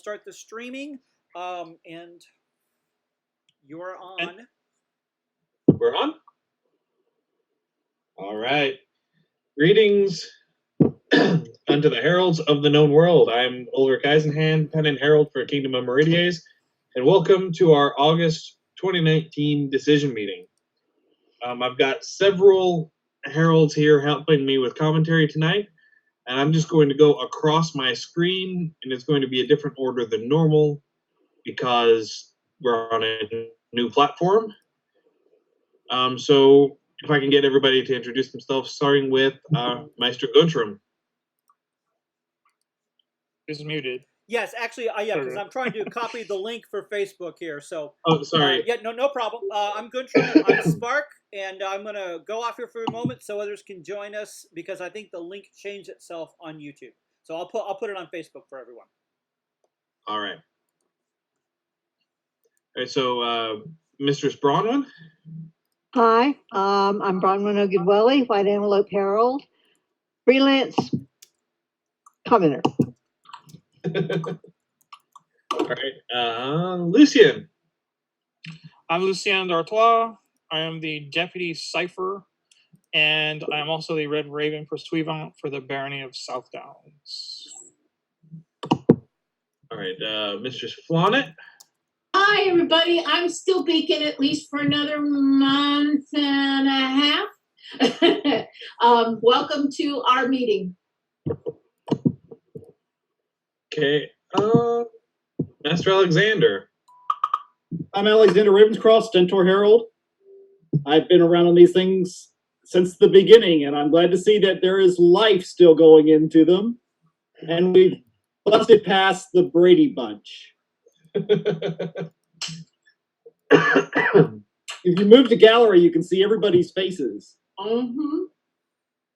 start the streaming. And you're on. We're on? All right. Greetings unto the heralds of the known world. I'm Ulrich Eisenhand, Pennant Herald for Kingdom of Meridies, and welcome to our August 2019 decision meeting. I've got several heralds here helping me with commentary tonight, and I'm just going to go across my screen, and it's going to be a different order than normal because we're on a new platform. So if I can get everybody to introduce themselves, starting with Meister Guntram. Is muted. Yes, actually, yeah, because I'm trying to copy the link for Facebook here. So, oh, sorry. Yeah, no problem. I'm Guntram. I'm Spark, and I'm gonna go off here for a moment so others can join us because I think the link changed itself on YouTube. So I'll put it on Facebook for everyone. All right. All right. So, Mistress Bronwyn. Hi, I'm Bronwyn Ogedwelly, White Antelope Herald, freelance commenter. All right, Lucien. I'm Lucien d'Artois. I am the Deputy Cipher, and I am also the Red Raven Pursuivant for the Barony of South Downs. All right, Mistress Flaunet. Hi, everybody. I'm still baking at least for another month and a half. Welcome to our meeting. Okay, Master Alexander. I'm Alexander Ravenscross, Stentor Herald. I've been around on these things since the beginning, and I'm glad to see that there is life still going into them. And we've busted past the Brady Bunch. If you move to gallery, you can see everybody's faces. Mm-hmm.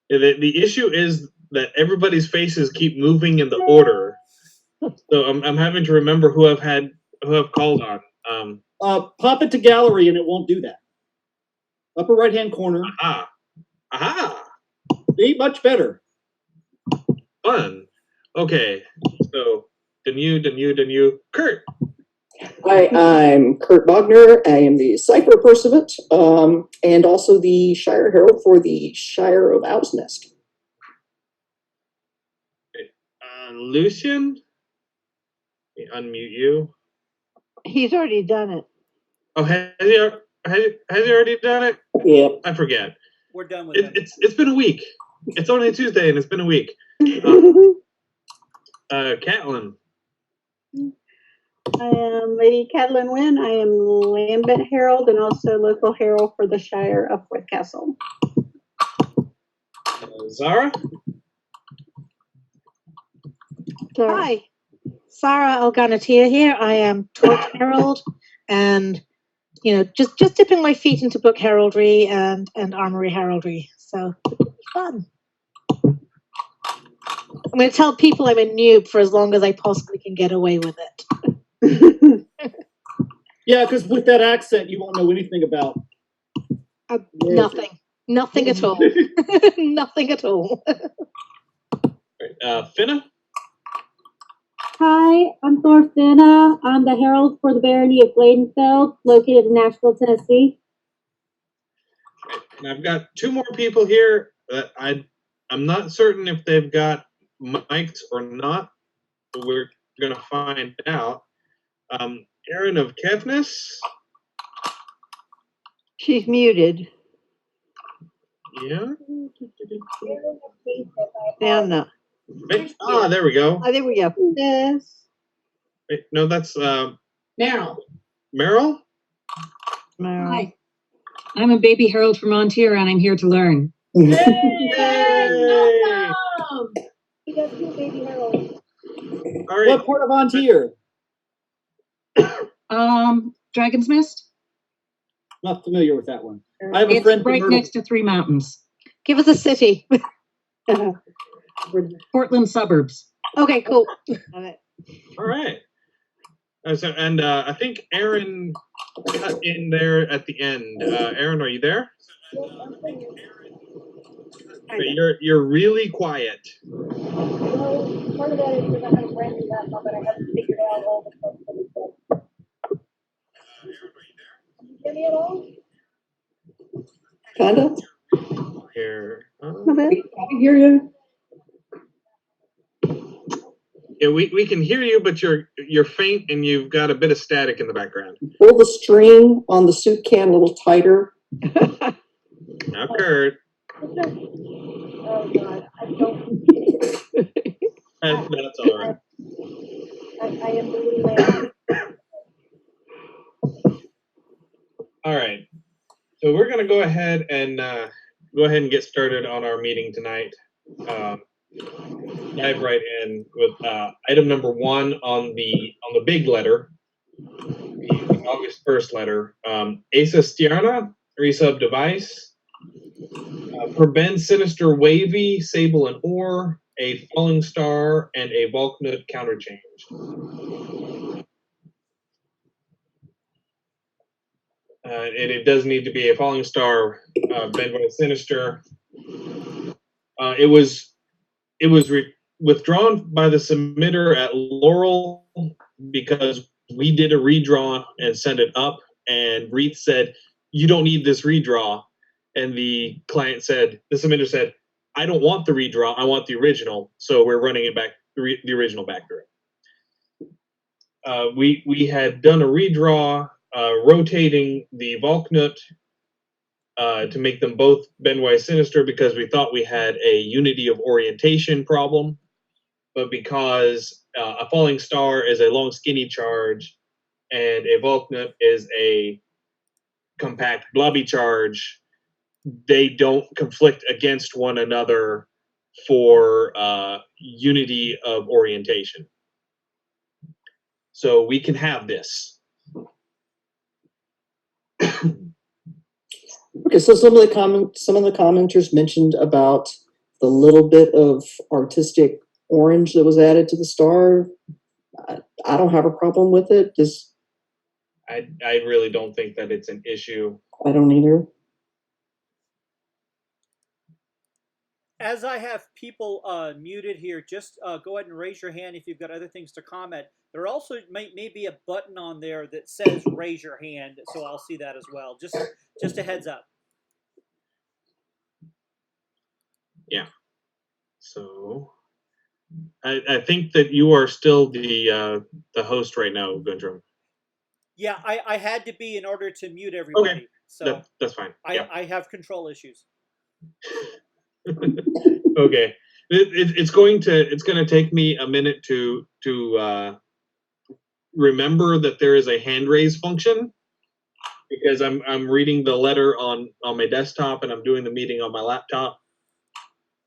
The issue is that everybody's faces keep moving in the order, so I'm having to remember who I've called on. Pop it to gallery, and it won't do that. Upper right hand corner. Aha! See, much better. Fun. Okay, so then you, Kurt. Hi, I'm Kurt Bogner. I am the Cipher Pursuivant, and also the Shire Herald for the Shire of Owl's Nest. Lucien? Let me unmute you. He's already done it. Oh, has he already done it? Yeah. I forget. We're done with it. It's been a week. It's only Tuesday, and it's been a week. Catelyn. I am Lady Catelyn Wynn. I am Lambent Herald and also local herald for the Shire of Forth Castle. Zara? Hi, Sarah Alganatia here. I am Torch Herald, and just dipping my feet into book heraldry and armory heraldry. So fun. I'm going to tell people I'm a noob for as long as I possibly can get away with it. Yeah, because with that accent, you won't know anything about Nothing at all. Nothing at all. Finna? Hi, I'm Thorfinna. I'm the herald for the Barony of Bladenfeld, located in Nashville, Tennessee. And I've got two more people here that I'm not certain if they've got mics or not, but we're going to find out. Erin of Kevness. She's muted. Yeah. And there we go. there we go. Yes. Wait, no, that's Meryl. Meryl? Hi. I'm a baby herald from Montier, and I'm here to learn. Yay! Welcome. We got two baby heralds. All right. What part of Montier? Dragon's Nest? Not familiar with that one. I have a friend right next to Three Mountains. Give us a city. Portland suburbs. Okay, cool. All right. And I think Erin cut in there at the end. Erin, are you there? You're really quiet. Well, Part of that is because I have a brand new laptop and I haven't figured out all the stuff that it's done. Can you hear me at all? Kinda. Here. A bit. I can hear you. Yeah, we can hear you, but you're faint and you've got a bit of static in the background. Pull the string on the soup can a little tighter. Now, Kurt. Oh God, I don't. That's all right. I am the little man. All right. So we're going to go ahead and get started on our meeting tonight. Dive right in with item number 1 on the big letter, the August 1st letter. Asa Stierna, resub device. Prevent Sinister Wavy, Sable and Ore, a Falling Star, and a Volknut counterchange. And it does need to be a Falling Star, Benboy Sinister. It was withdrawn by the submitter at Laurel because we did a redraw and sent it up, and Reith said, "You don't need this redraw." And the submitter said, "I don't want the redraw, I want the original." So we're running it back, the original back through. We had done a redraw, rotating the Volknut to make them both Benwise Sinister because we thought we had a unity of orientation problem. But because a Falling Star is a long skinny charge and a Volknut is a compact blobby charge, they don't conflict against one another for unity of orientation. So we can have this. Okay, so some of the commenters mentioned about the little bit of artistic orange that was added to the star. I don't have a problem with it. I really don't think that it's an issue. I don't either. As I have people muted here, just go ahead and raise your hand if you've got other things to comment. There also may be a button on there that says raise your hand, so I'll see that as well. Just a heads up. Yeah. So I think that you are still the host right now, Gundrum. Yeah, I had to be in order to mute everybody. Okay. So that's fine. Yeah. I have control issues. Okay. It's going to take me a minute to remember that there is a hand raise function, because I'm reading the letter on my desktop and I'm doing the meeting on my laptop.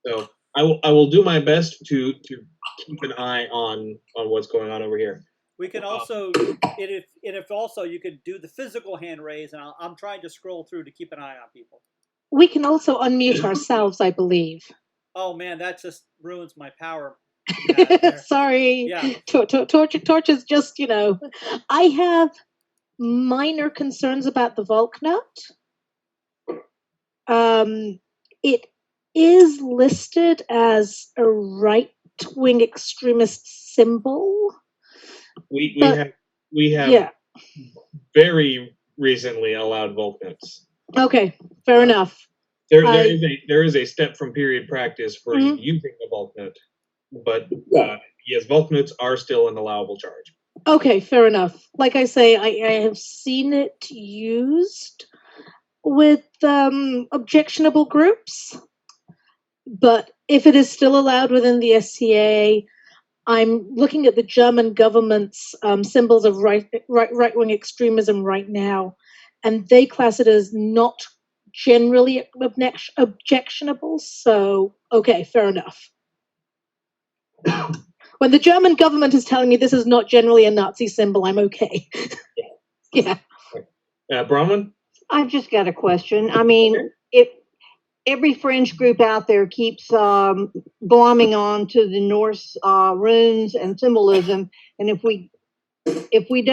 So I will do my best to keep an eye on what's going on over here. We can also, if also you could do the physical hand raise, and I'm trying to scroll through to keep an eye on people. We can also unmute ourselves, I believe. Oh man, that just ruins my power. Sorry. Yeah. Torch is just, I have minor concerns about the Volknut. It is listed as a right-wing extremist symbol. We have very recently allowed Volknuts. Okay, fair enough. There is a step from period practice for using a Volknut, but yes, Volknuts are still an allowable charge. Okay, fair enough. Like I say, I have seen it used with objectionable groups, but if it is still allowed within the SCA, I'm looking at the German government's symbols of right-wing extremism right now, and they class it as not generally objectionable. So, okay, fair enough. When the German government is telling me this is not generally a Nazi symbol, I'm okay. Yeah. Bronwyn? I've just got a question. I mean, if every fringe group out there keeps glomming on to the Norse runes and symbolism, and if we're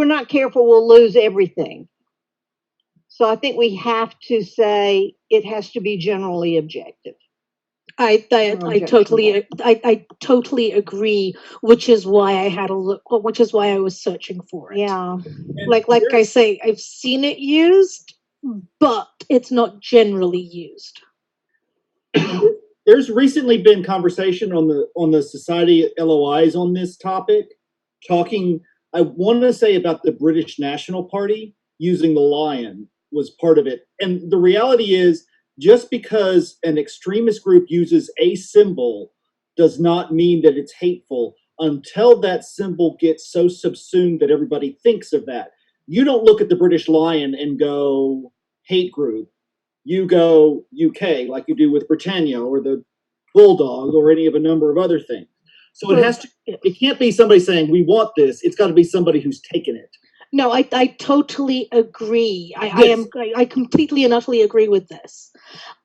not careful, we'll lose everything. So I think we have to say it has to be generally objective. I Objectionable. totally agree, which is why I had a look, which is why I was searching for it. Yeah. And Like I say, I've seen it used, but it's not generally used. there's recently been conversation on the society LOIs on this topic, talking. I want to say about the British National Party using the lion was part of it, and the reality is, just because an extremist group uses a symbol does not mean that it's hateful until that symbol gets so subsumed that everybody thinks of that. You don't look at the British lion and go hate group. You go UK like you do with Britannia or the Bulldog or any of a number of other things. So it has to. It can't be somebody saying we want this. It's got to be somebody who's taken it. No, I totally agree. Yes. I completely and utterly agree with this.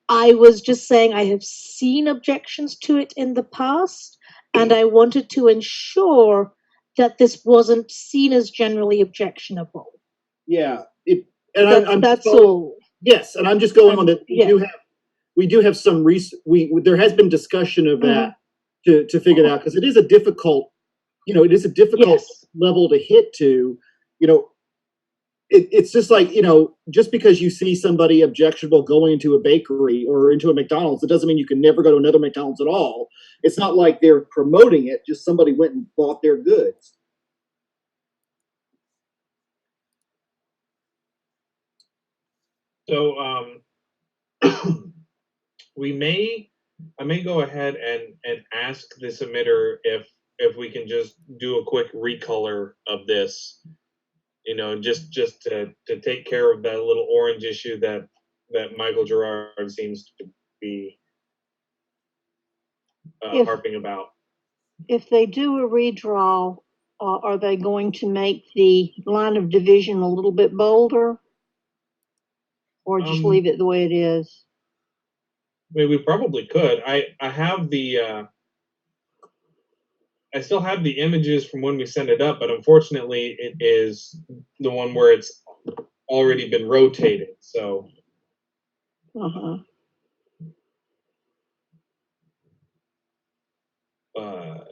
I was just saying I have seen objections to it in the past, and I wanted to ensure that this wasn't seen as generally objectionable. Yeah. I'm That's all. Yes, and I'm just going on that. Yeah. We do have some there has been discussion of that to figure it out, because it is a difficult, it is a difficult level to hit to, it's just like, just because you see somebody objectionable going into a bakery or into a McDonald's, it doesn't mean you can never go to another McDonald's at all. It's not like they're promoting it, just somebody went and bought their goods. So I may go ahead and ask the submitter if we can just do a quick recolor of this, just to take care of that little orange issue that Michael Gerard seems to be harping about. If they do a redraw, are they going to make the line of division a little bit bolder? Or just leave it the way it is? I mean, we probably could. I have the I still have the images from when we sent it up, but unfortunately it is the one where it's already been rotated, so. But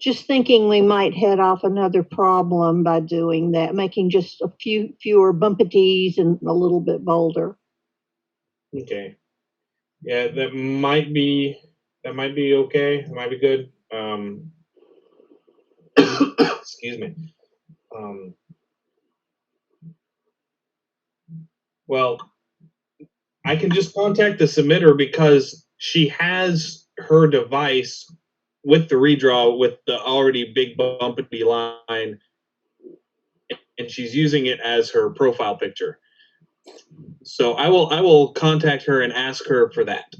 just thinking we might head off another problem by doing that, making just a fewer bumpities and a little bit bolder. Okay. Yeah, that might be okay. It might be good. Excuse me. Well, I can just contact the submitter because she has her device with the redraw with the already big bumpy line, and she's using it as her profile picture. So I will contact her and ask her for that.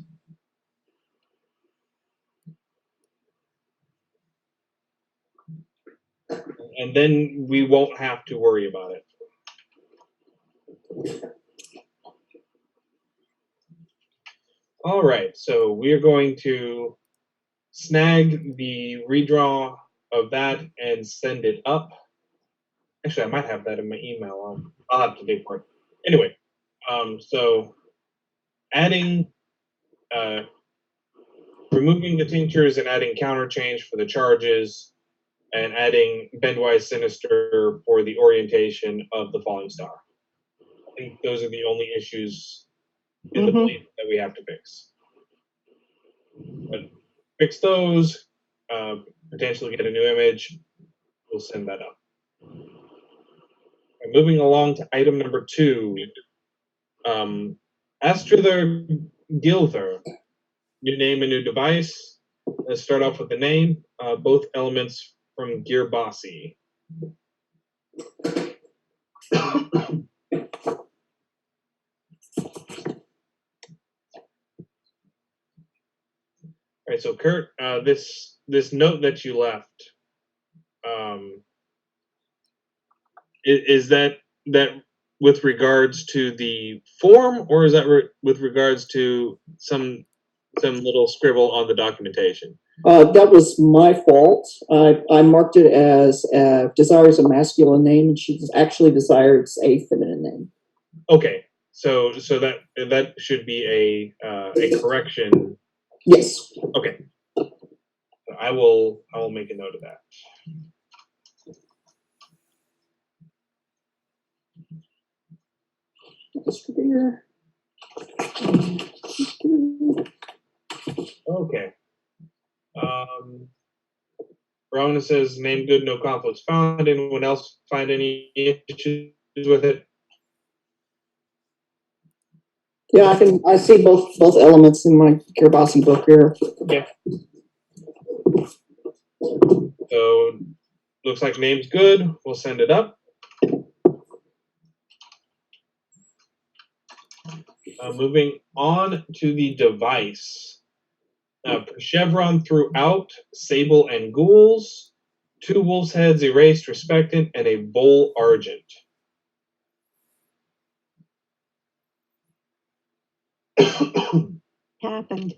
And then we won't have to worry about it. All right, so we are going to snag the redraw of that and send it up. Actually, I might have that in my email. I'll have to dig for it. Anyway, so adding, removing the tinctures and adding counter change for the charges, and adding bendwise sinister for the orientation of the falling star. I think those are the only issues in the blade that we have to fix. But fix those, potentially get a new image, we'll send that up. And moving along to item number 2, Astrother Gilther, new name and new device. Let's start off with the name, both elements from Gear Bossy. All right, so Kurt, this note that you left, is that with regards to the form, or is that with regards to some little scribble on the documentation? That was my fault. I marked it as desires a masculine name, and she actually desires a feminine name. Okay, So that should be a correction. Yes. Okay. I will make a note of that. Okay. Ramona says, name good, no conflicts found. Anyone else find any issues with it? Yeah, I see both elements in my Kiribati book here. Okay. So looks like name's good. We'll send it up. Moving on to the device. Chevron throughout, sable and ghouls, 2 wolf's heads erased, respectant, and a bowl argent. Happened.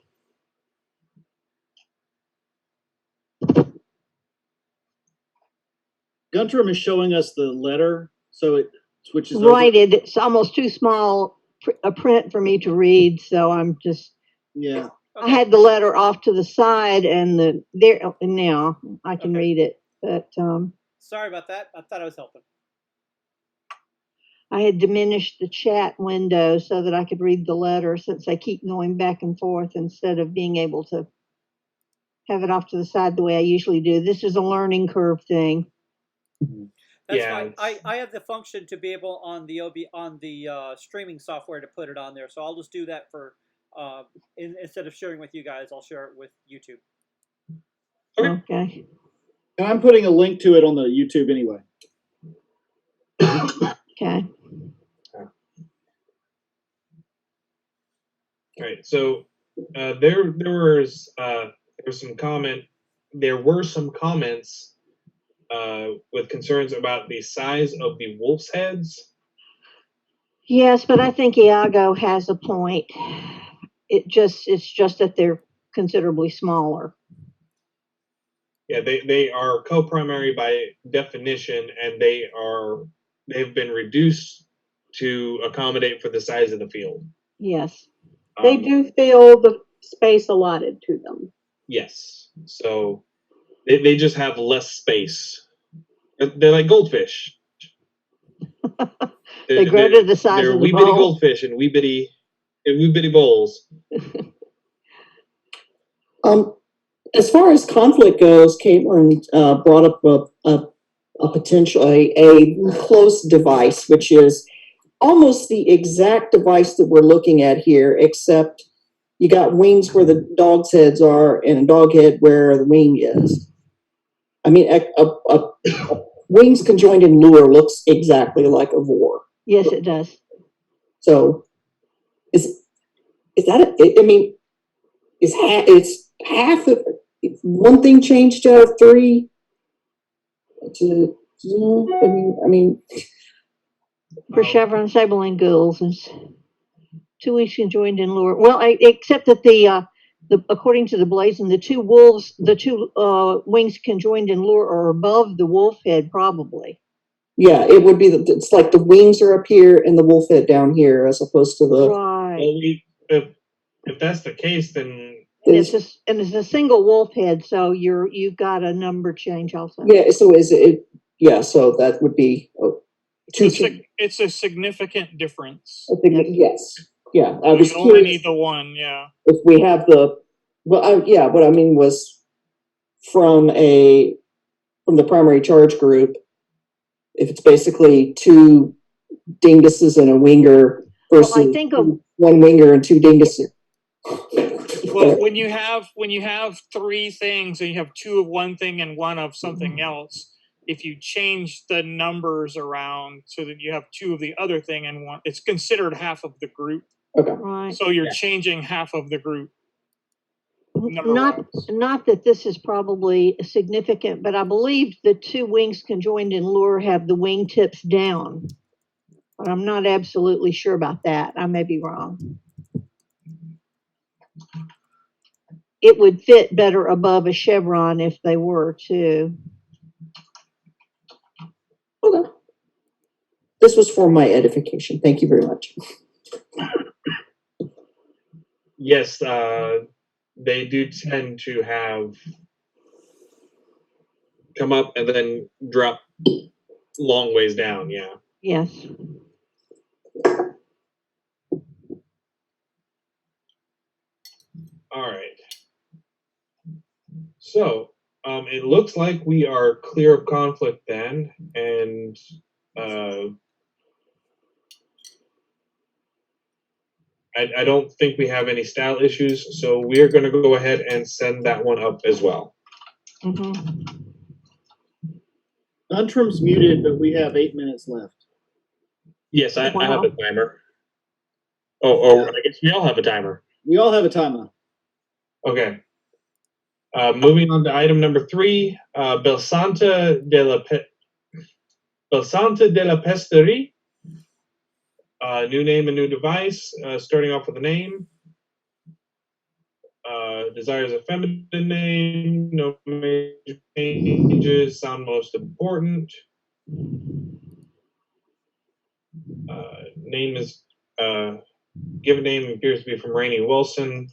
Guntram is showing us the letter, so it switches Right, over. it's almost too small a print for me to read, so I'm just. Yeah. I had the letter off to the side, and now I can read it. But sorry about that. I thought I was helping. I had diminished the chat window so that I could read the letter, since I keep going back and forth instead of being able to have it off to the side the way I usually do. This is a learning curve thing. That's fine. I have the function to be able on the streaming software to put it on there, so I'll just do that for instead of sharing with you guys, I'll share it with YouTube. Okay. And I'm putting a link to it on the YouTube anyway. Okay. All right. So there were some comments with concerns about the size of the wolf's heads. Yes, but I think Iago has a point. It's just that they're considerably smaller. Yeah, they are co-primary by definition, and they've been reduced to accommodate for the size of the field. Yes. They do fill the space allotted to them. Yes. So they just have less space. They're like goldfish. They grow to the size of the wee bitty bowl. goldfish in wee bitty bowls. As far as conflict goes, Caitlin brought up a potential a close device, which is almost the exact device that we're looking at here, except you got wings where the dog's heads are and a dog head where the wing is. I mean, a wings conjoined in lure looks exactly like a vor. Yes, it does. So, is that? I mean, it's half of one thing changed out of 3. I mean. For chevron, sable, and ghouls, is 2 weeks conjoined in lure. Well, except that the according to the blazon, the 2 wings conjoined in lure are above the wolf head, probably. Yeah, it would be. It's like the wings are up here and the wolf head down here, as opposed to the. Right. Well, if that's the case, then it's a single wolf head, so you've got a number change also. Yeah. So is it? Yeah. So that would be. It's a significant difference. Yes. Yeah. I You was only need the one. Yeah. If we have the, yeah. What I mean was from the primary charge group. If it's basically 2 dinguses and a winger versus I think 1 winger and 2 dinguses. Well, when you have 3 things and you have 2 of one thing and 1 of something else, if you change the numbers around so that you have 2 of the other thing and 1, it's considered half of the group. Okay. Right. So you're changing half of the group. Not that this is probably significant, but I believe the 2 wings conjoined in lure have the wing tips down. But I'm not absolutely sure about that. I may be wrong. It would fit better above a chevron if they were too. Okay. This was for my edification. Thank you very much. Yes, they do tend to have come up and then drop long ways down. Yeah. Yes. All right. So it looks like we are clear of conflict then, and I don't think we have any style issues, so we're going to go ahead and send that one up as well. Mm-hmm. Untrim's muted, but we have 8 minutes left. Yes, I Wow. have a timer. Oh, I guess we all have a timer. We all have a timer. Okay. Moving on to item number 3, Belsanta de la Pesterie. New name and new device. Starting off with a name. Desires a feminine name. No major changes. Sound most important. Name is given name appears to be from Rainey Wilson.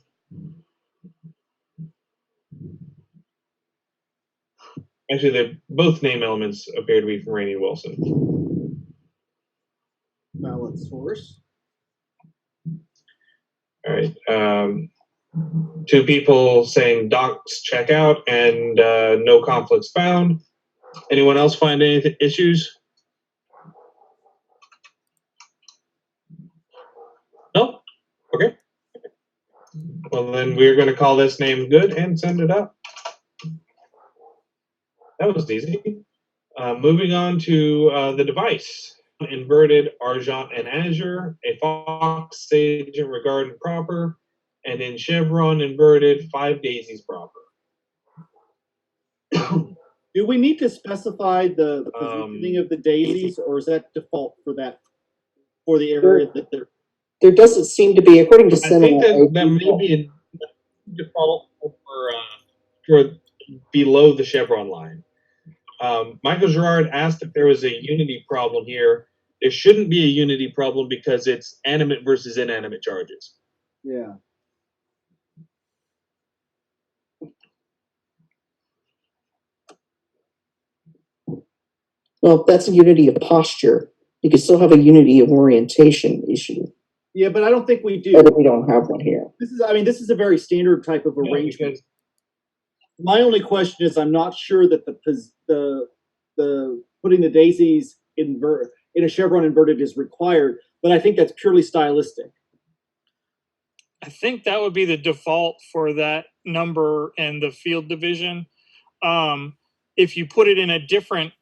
Actually, both name elements appear to be from Rainey Wilson. Valid source. All right. 2 people saying docs check out and no conflicts found. Anyone else find any issues? No? Okay. Well, then we're going to call this name good and send it up. That was easy. Moving on to the device. Inverted Argent and Azure, a Fox Sage and Regard and Proper, and in Chevron inverted 5 daisies proper. Do we need to specify the positioning of the daisies, or is that default for that for the area that they're? There doesn't seem to be, according to I Cinema. think that may be a default for below the Chevron line. Michael Gerard asked if there was a unity problem here. There shouldn't be a unity problem because it's animate versus inanimate charges. Yeah. Well, that's a unity of posture. You can still have a unity of orientation issue. Yeah, but I don't think we do. But we don't have one here. This is a very standard type of arrangement. My only question is, I'm not sure that the putting the daisies in a chevron inverted is required, but I think that's purely stylistic. I think that would be the default for that number and the field division. If you put it in a different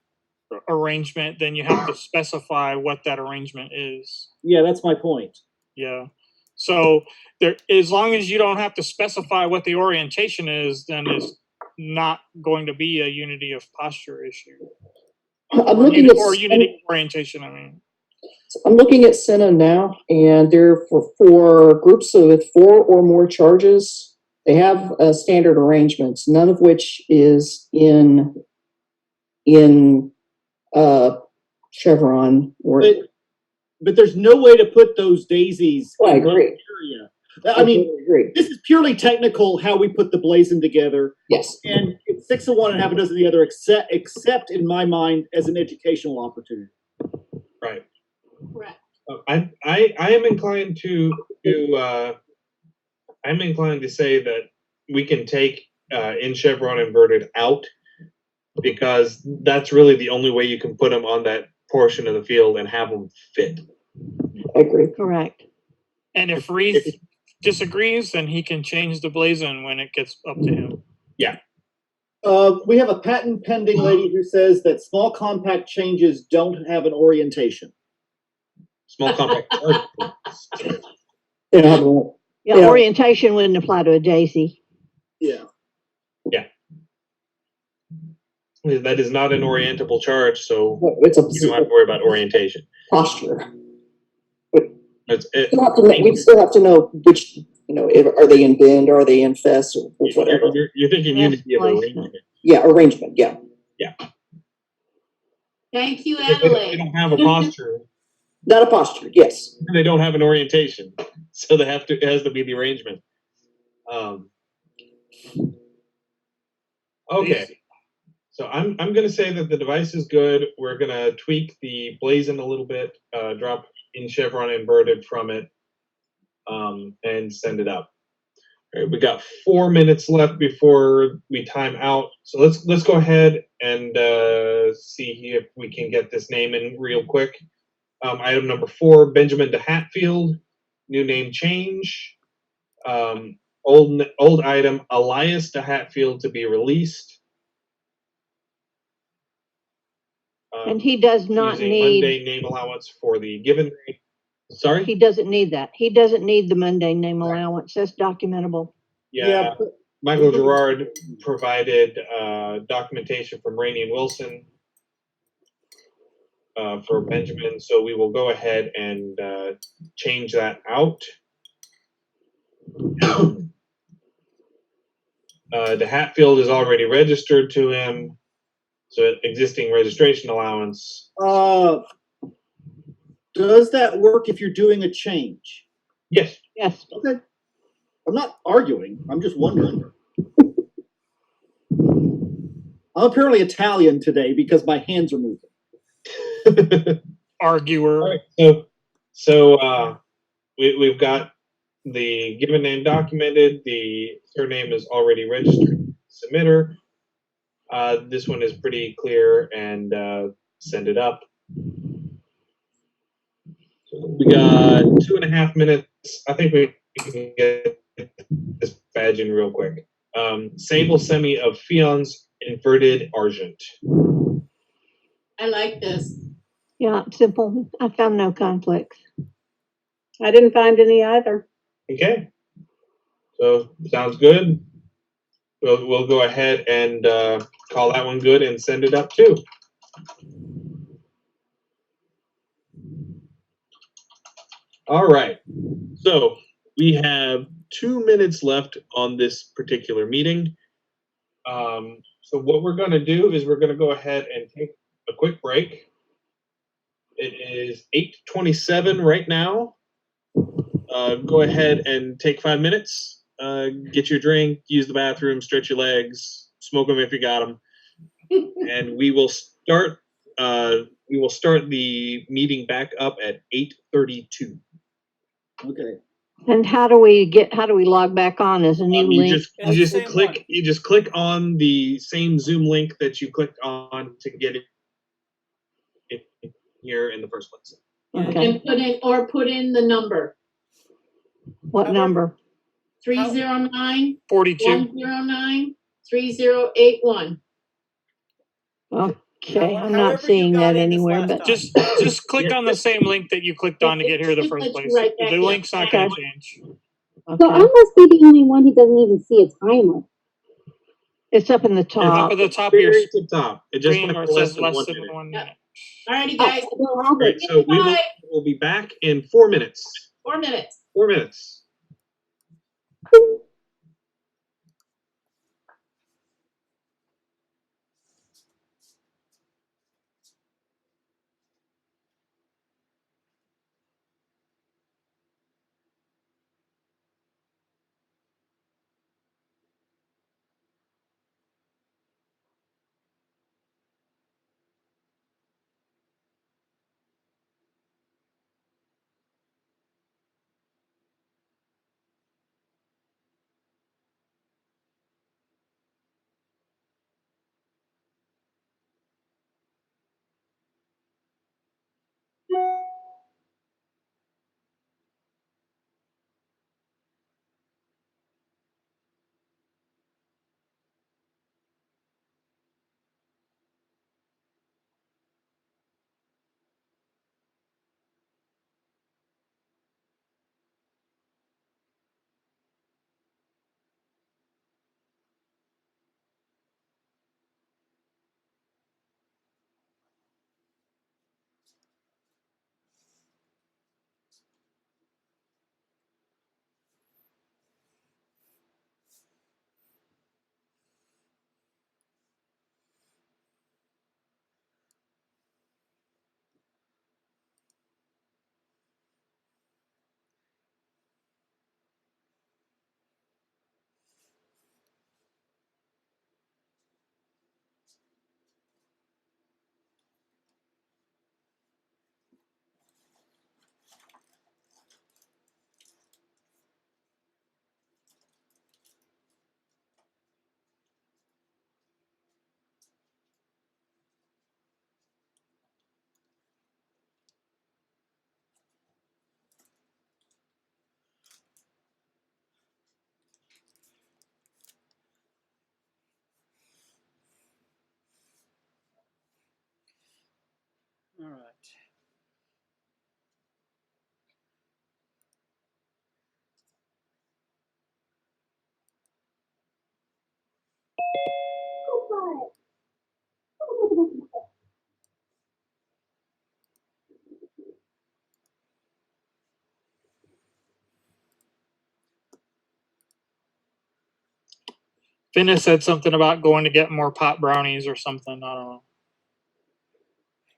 arrangement, then you have to specify what that arrangement is. Yeah, that's my point. Yeah. So there, as long as you don't have to specify what the orientation is, then it's not going to be a unity of posture issue. I'm looking at unity of orientation, I mean. I'm looking at Senna now, and they're for groups with 4 or more charges. They have standard arrangements, none of which is in Chevron. But there's no way to put those daisies. I agree. Area. I mean, agree. This is purely technical how we put the blazon together. Yes. And it's 6 of one and half a dozen of the other, except in my mind as an educational opportunity. Right. Correct. I am inclined to I'm inclined to say that we can take in Chevron inverted out, because that's really the only way you can put them on that portion of the field and have them fit. I agree. Correct. And if Reese disagrees, then he can change the blazon when it gets up to him. Yeah. We have a patent pending lady who says that small compact changes don't have an orientation. Small compact. Yeah, orientation wouldn't apply to a daisy. Yeah. Yeah. That is not an orientable charge, so you don't have to worry about orientation. Posture. We still have to know which, are they in bend, are they in fess, or whatever. You're thinking unity of arrangement. Yeah, arrangement, yeah. Yeah. Thank you, If they Adelaide. don't have a posture, Not apostrophe, yes. They don't have an orientation, so it has to be the arrangement. Okay. So I'm going to say that the device is good. We're going to tweak the blazon a little bit, drop in chevron inverted from it, and send it up. All right, we got 4 minutes left before we time out. So let's go ahead and see if we can get this name in real quick. Item number 4, Benjamin de Hatfield, new name change. Old item, Elias de Hatfield to be released. And he does not using need, Monday name allowance for the given name. Sorry? he doesn't need that. He doesn't need the Monday name allowance. That's documentable. Yeah. Michael Gerard provided documentation from Rainey and Wilson for Benjamin, so we will go ahead and change that out. The Hatfield is already registered to him, so existing registration allowance. Does that work if you're doing a change? Yes. Yes. Okay. I'm not arguing. I'm just wondering. I'm apparently Italian today because my hands are moving. Arguer. All right, so we've got the given name documented. The surname is already registered. Submitter. This one is pretty clear, and send it up. We got 2.5 minutes. I think we can get this badge in real quick. Sable semi of Fion's inverted argent. I like this. Yeah, simple. I found no conflicts. I didn't find any either. Okay. So sounds good. We'll go ahead and call that one good and send it up too. All right. So we have 2 minutes left on this particular meeting. So what we're going to do is we're going to go ahead and take a quick break. It is 8:27 right now. Go ahead and take 5 minutes. Get your drink, use the bathroom, stretch your legs, smoke them if you got them, and we will start. We will start the meeting back up at 8:32. Okay. And how do we log back on as a new You link? just click on the same Zoom link that you clicked on to get it here in the first place. Okay. And put in the number. What number? 309 42. 109 3081. Okay, I'm However not you seeing got that in this anywhere, last but time. Just click on the same link that you clicked on to get here in the It first lets you place. right back The in. link's not going to Okay. change. So I must be the only one who doesn't even see a timer. it's up in the Up top. at the top of your Very tip top. It just screen went where for it less says than less 1 than minute. 1 minute. Alrighty, I guys. don't have All right, it. so we'll be back in 4 minutes. 4 minutes. 4 minutes. All right. Finna said something about going to get more pot brownies or something. I don't know.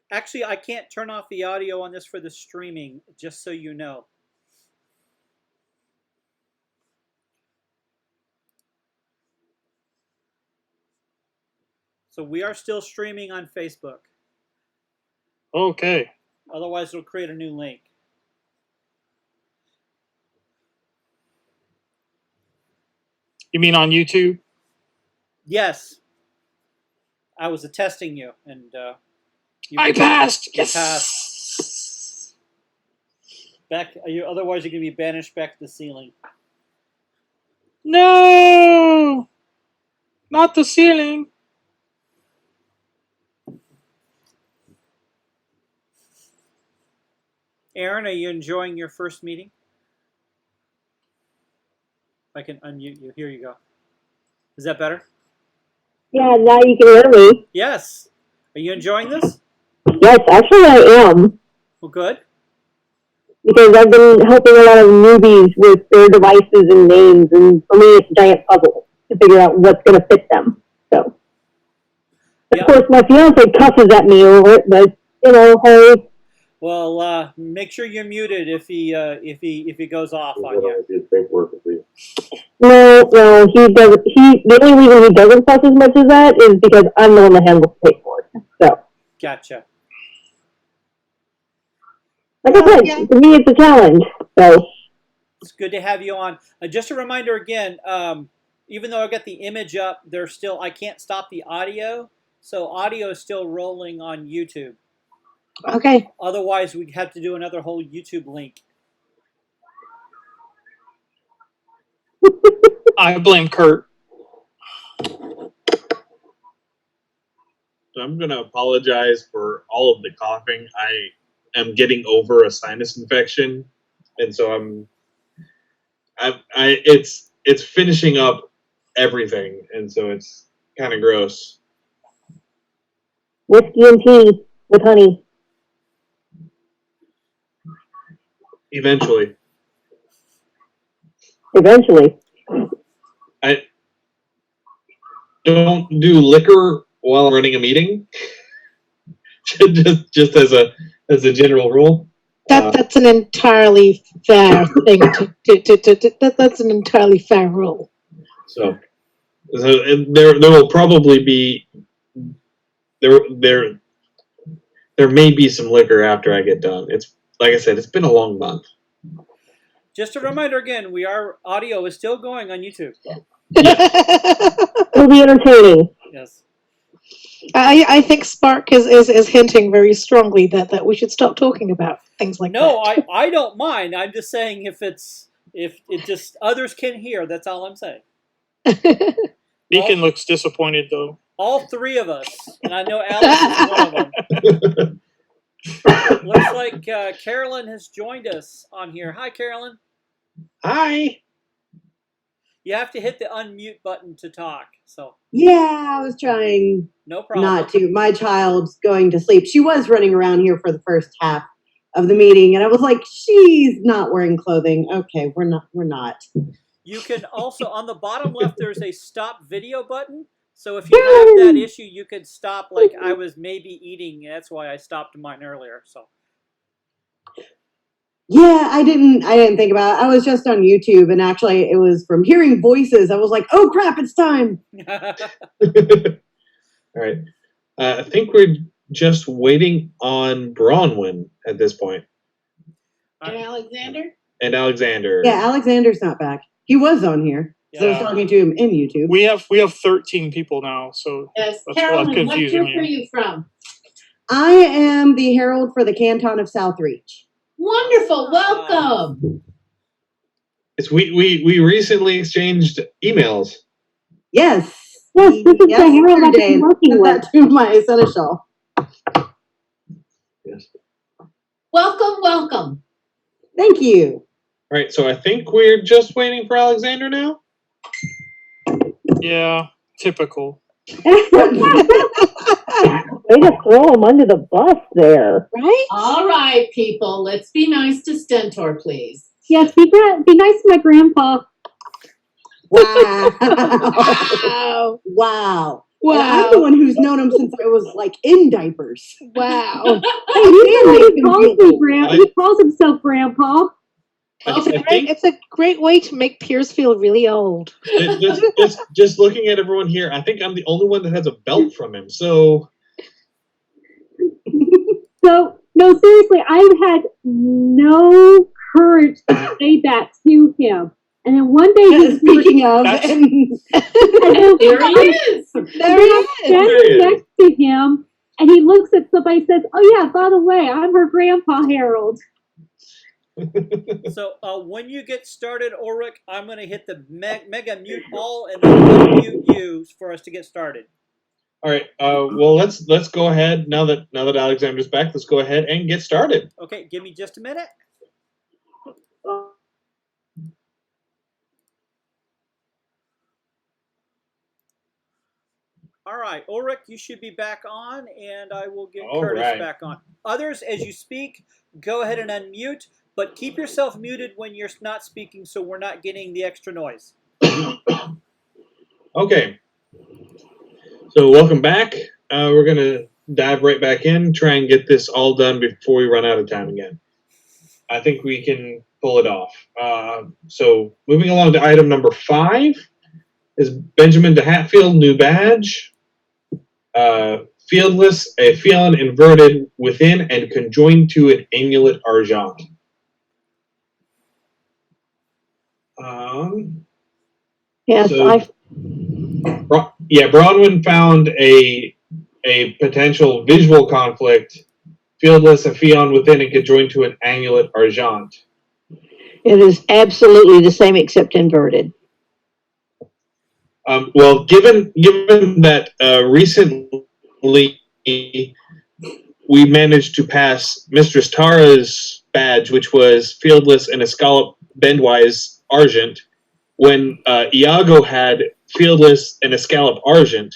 Actually, I can't turn off the audio on this for the streaming, just so you know. So we are still streaming on Facebook. Okay. Otherwise, it'll create a new link. You mean on YouTube? Yes. I was testing you, and I passed. Yes. Passed. Back. Otherwise, you're gonna be banished back to the ceiling. No, not the ceiling. Aaron, are you enjoying your first meeting? I can unmute you. Here you go. Is that better? Yeah, now you can hear me. Yes. Are you enjoying this? Yes, actually I am. Well, good. Because I've been helping a lot of newbies with their devices and names, and for me it's a giant puzzle to figure out what's going to fit them. So, of course, my fiance cusses at me over it, but you know, hey. Well, make sure you're muted if he goes off on you. No, he doesn't. The only reason he doesn't fuss as much as that is because I'm the one that handles the paperwork. So, Gotcha. like I said, to me it's a challenge. So, it's good to have you on. Just a reminder again. Even though I've got the image up, I can't stop the audio, so audio is still rolling on YouTube. Okay. Otherwise, we'd have to do another whole YouTube link. I blame Kurt. I'm going to apologize for all of the coughing. I am getting over a sinus infection, and so it's finishing up everything, and so it's kind of gross. whiskey and tea with honey. Eventually. I don't do liquor while I'm running a meeting. just as a general rule. That's an entirely fair thing that's an entirely fair rule. So there will probably be there may be some liquor after I get done. It's like I said, it's been a long month. Just a reminder again, audio is still going on YouTube. It'll be entertaining. Yes. I think Spark is hinting very strongly that we should stop talking about things like that. No, I don't mind. I'm just saying if it just others can hear, that's all I'm saying. Beacon looks disappointed though. All three of us, and I know Alex is one of them. Looks like Carolyn has joined us on here. Hi, Carolyn. Hi. You have to hit the unmute button to talk. So. Yeah, I was trying No problem. not to. My child's going to sleep. She was running around here for the first half of the meeting, and I was like, she's not wearing clothing. Okay, we're not. You can also, on the bottom left, there's a stop video button. So if you have that issue, you could stop, like I was maybe eating. That's why I stopped mine earlier. So. Yeah, I didn't think about it. I was just on YouTube, and actually it was from hearing voices. I was like, oh crap, it's time. All right. I think we're just waiting on Bronwyn at this point. And Alexander? And Alexander. Yeah, Alexander's not back. He was on here. So I was talking to him in YouTube. We have 13 people now, so yes. that's Carolyn, what confusing group are you from? I am the Herald for the Canton of Southreach. Wonderful, welcome. It's we recently exchanged emails. Yes. Yes, this is the Herald I've been working with. To my seneschal. Yes. Welcome, welcome. Thank you. All right, so I think we're just waiting for Alexander now. Yeah, typical. Way to throw him under the bus there. Right? All right, people, let's be nice to Stentor, please. Yes, be nice to my grandpa. Wow. Wow. Wow. Wow. And I'm the one who's known him since I was like in diapers. Wow. Hey, you can know make what he him calls feel me, old. Grandpa. He calls himself Grandpa. It's a great way to make peers feel really old. Just looking at everyone here, I think I'm the only one that has a belt from him. So So, no, seriously, I've had no courage to say that to him. And then one day he's Speaking of, That's- and Here he is. There he is. standing next to him, and he looks at somebody and says, "Oh yeah, by the way, I'm her grandpa, Harold." So when you get started, Ulrich, I'm going to hit the mega mute all and then unmute you for us to get started. all right, well let's go ahead now that Alexander's back. Let's go ahead and get started. Okay, give me just a minute. All right, Ulrich, you should be back on, and I will get All Curtis right. back on. Others, as you speak, go ahead and unmute, but keep yourself muted when you're not speaking so we're not getting the extra noise. Okay. So welcome back. We're going to dive right back in, try and get this all done before we run out of time again. I think we can pull it off. So moving along to item number 5 is Benjamin de Hatfield, new badge. Fieldless, a felon inverted within and conjoined to an amulet argent. Yes, So- Bronwyn found a potential visual conflict. Fieldless, a fion within and conjoined to an amulet argent. it is absolutely the same except inverted. Well, given that recently we managed to pass Mistress Tara's badge, which was Fieldless and a scallop bendwise argent, when Iago had Fieldless and a scallop argent,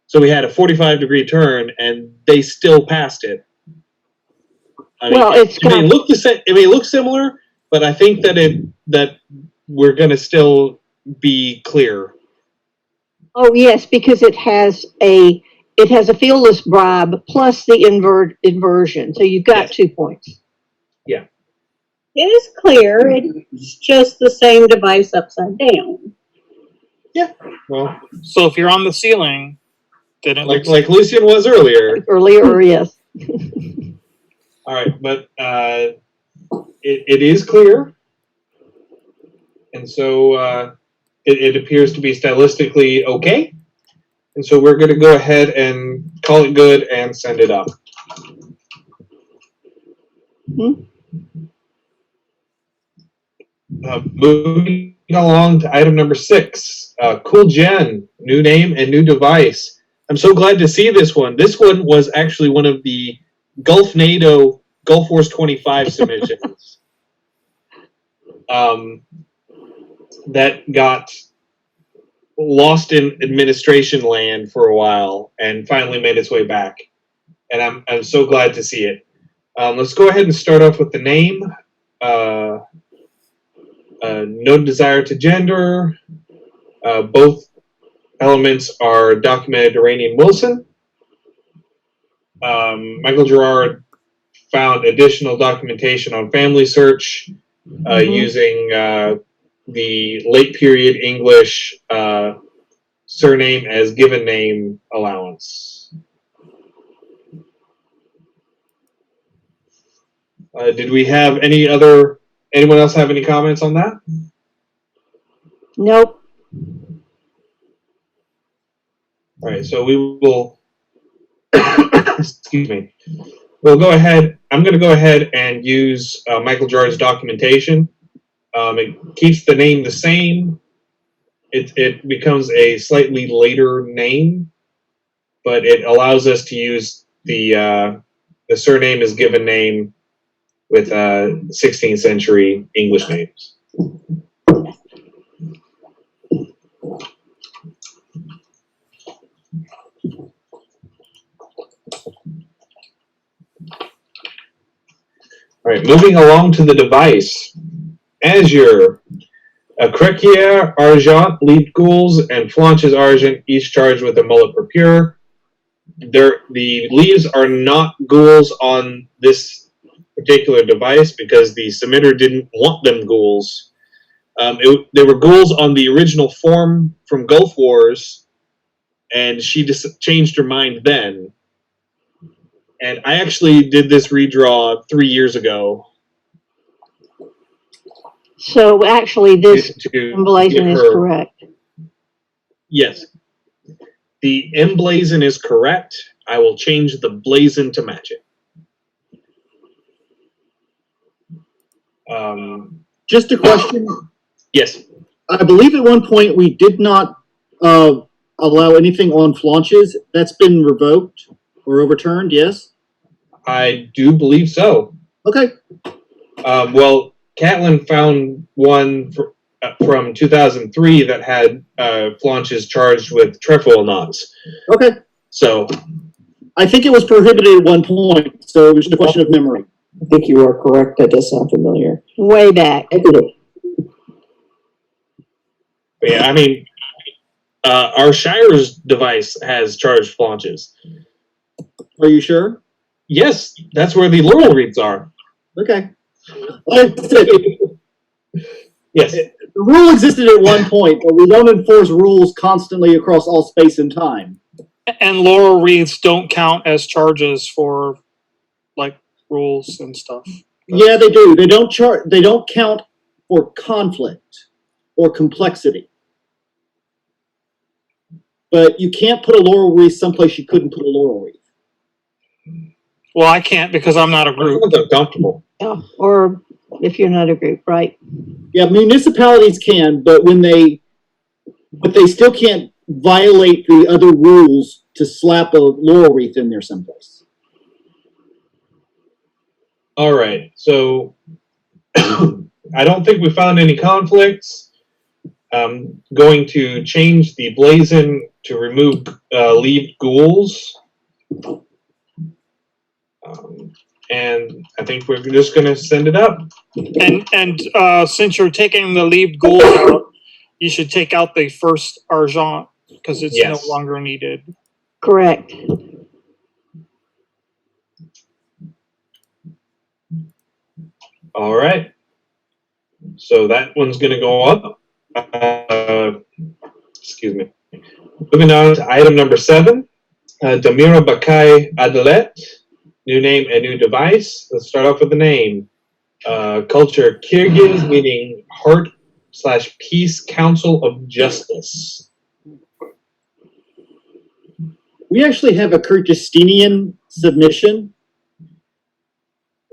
so we had a 45-degree turn, and they still passed it. I mean, Well, it may look the same. It may look similar, but I think that we're going to still be clear. Oh yes, because it has a fieldless bribe plus the inversion, so you've got 2 points. Yeah. It is clear. It's just the same device upside down. Yeah. Well, So if you're on the ceiling, then it looks like Lucian was earlier. Earlier, yes. All right, but it is clear, and so it appears to be stylistically okay, and so we're going to go ahead and call it good and send it up. Moving along to item number 6, Cool Gen, new name and new device. I'm so glad to see this one. This one was actually one of the Gulf NATO Gulf Wars 25 submissions that got lost in administration land for a while and finally made its way back. And I'm so glad to see it. Let's go ahead and start off with the name. No desire to gender. Both elements are documented Iranian Wilson. Michael Gerard found additional documentation on family search using the late period English surname as given name allowance. Did we have anyone else have any comments on that? Nope. All right, so we will, excuse me, we'll go ahead, I'm going to go ahead and use Michael Gerard's documentation. It keeps the name the same. It becomes a slightly later name, but it allows us to use the surname as given name with 16th century English names. All right, moving along to the device. Azure. Crequier Argent, lead ghouls, and Flanches Argent, each charged with a mullet per pure. The leaves are not ghouls on this particular device because the submitter didn't want them ghouls. They were ghouls on the original form from Gulf Wars, and she just changed her mind then. And I actually did this redraw 3 years ago. So actually, this emblazon is correct. Yes. The emblazon is correct. I will change the blazon to match it. Just a question. Yes. I believe at one point we did not allow anything on flaunches. That's been revoked or overturned, yes? I do believe so. Okay. Well, Catlin found one from 2003 that had flaunches charged with trefoil knots. Okay. So I think it was prohibited at one point, so it was just a question of memory. I think you are correct. That does sound familiar. Way back. Yeah, I mean, our Shire's device has charged flaunches. Are you sure? Yes, that's where the laurel wreaths are. Okay. Yes. The rule existed at one point, but we don't enforce rules constantly across all space and time. And laurel wreaths don't count as charges for like rules and stuff. Yeah, they do. They don't count for conflict or complexity. But you can't put a laurel wreath someplace you couldn't put a laurel wreath. Well, I can't because I'm not a group. It's uncomfortable. Yeah, or if you're not a group, right? Yeah, municipalities can, but they still can't violate the other rules to slap a laurel wreath in there someplace. All right, so I don't think we found any conflicts. I'm going to change the blazon to remove leaved ghouls. And I think we're just going to send it up. And since you're taking the leaved ghouls out, you should take out the first Argent because it's no longer needed. Correct. All right. So that one's going to go up. Excuse me. Moving on to item number 7. Damira Bakai Adalet. New name and new device. Let's start off with the name. Culture Kyrgyz, meaning Heart/Peace Council of Justice. We actually have a Kyrgyzstanian submission.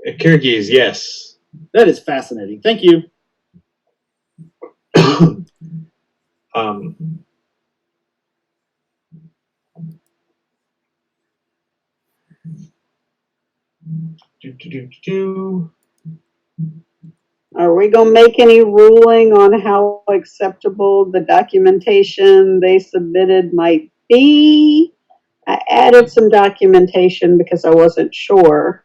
Kyrgyz, yes. That is fascinating. Thank you. Are we going to make any ruling on how acceptable the documentation they submitted might be? I added some documentation because I wasn't sure.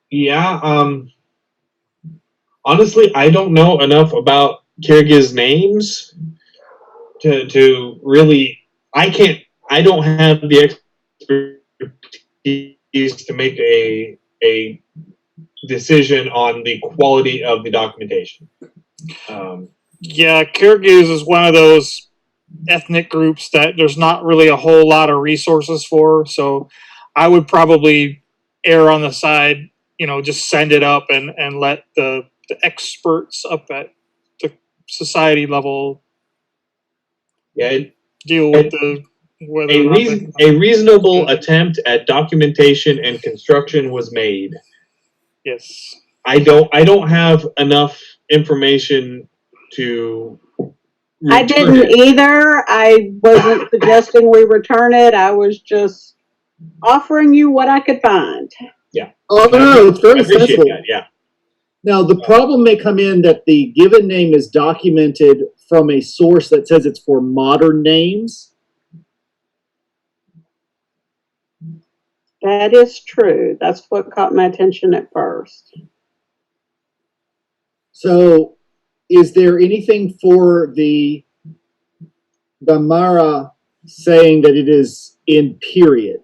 Yeah, honestly, I don't know enough about Kyrgyz names to really. I don't have the expertise to make a decision on the quality of the documentation. Yeah, Kyrgyz is one of those ethnic groups that there's not really a whole lot of resources for. So I would probably err on the side, just send it up and let the experts up at the society level deal with whether a reasonable attempt at documentation and construction was made. Yes. I don't have enough information to. I didn't either. I wasn't suggesting we return it. I was just offering you what I could find. Yeah. Oh, no, it's very I appreciate sensible. that, yeah. Now, the problem may come in that the given name is documented from a source that says it's for modern names. That is true. That's what caught my attention at first. So, is there anything for the Damara saying that it is in period?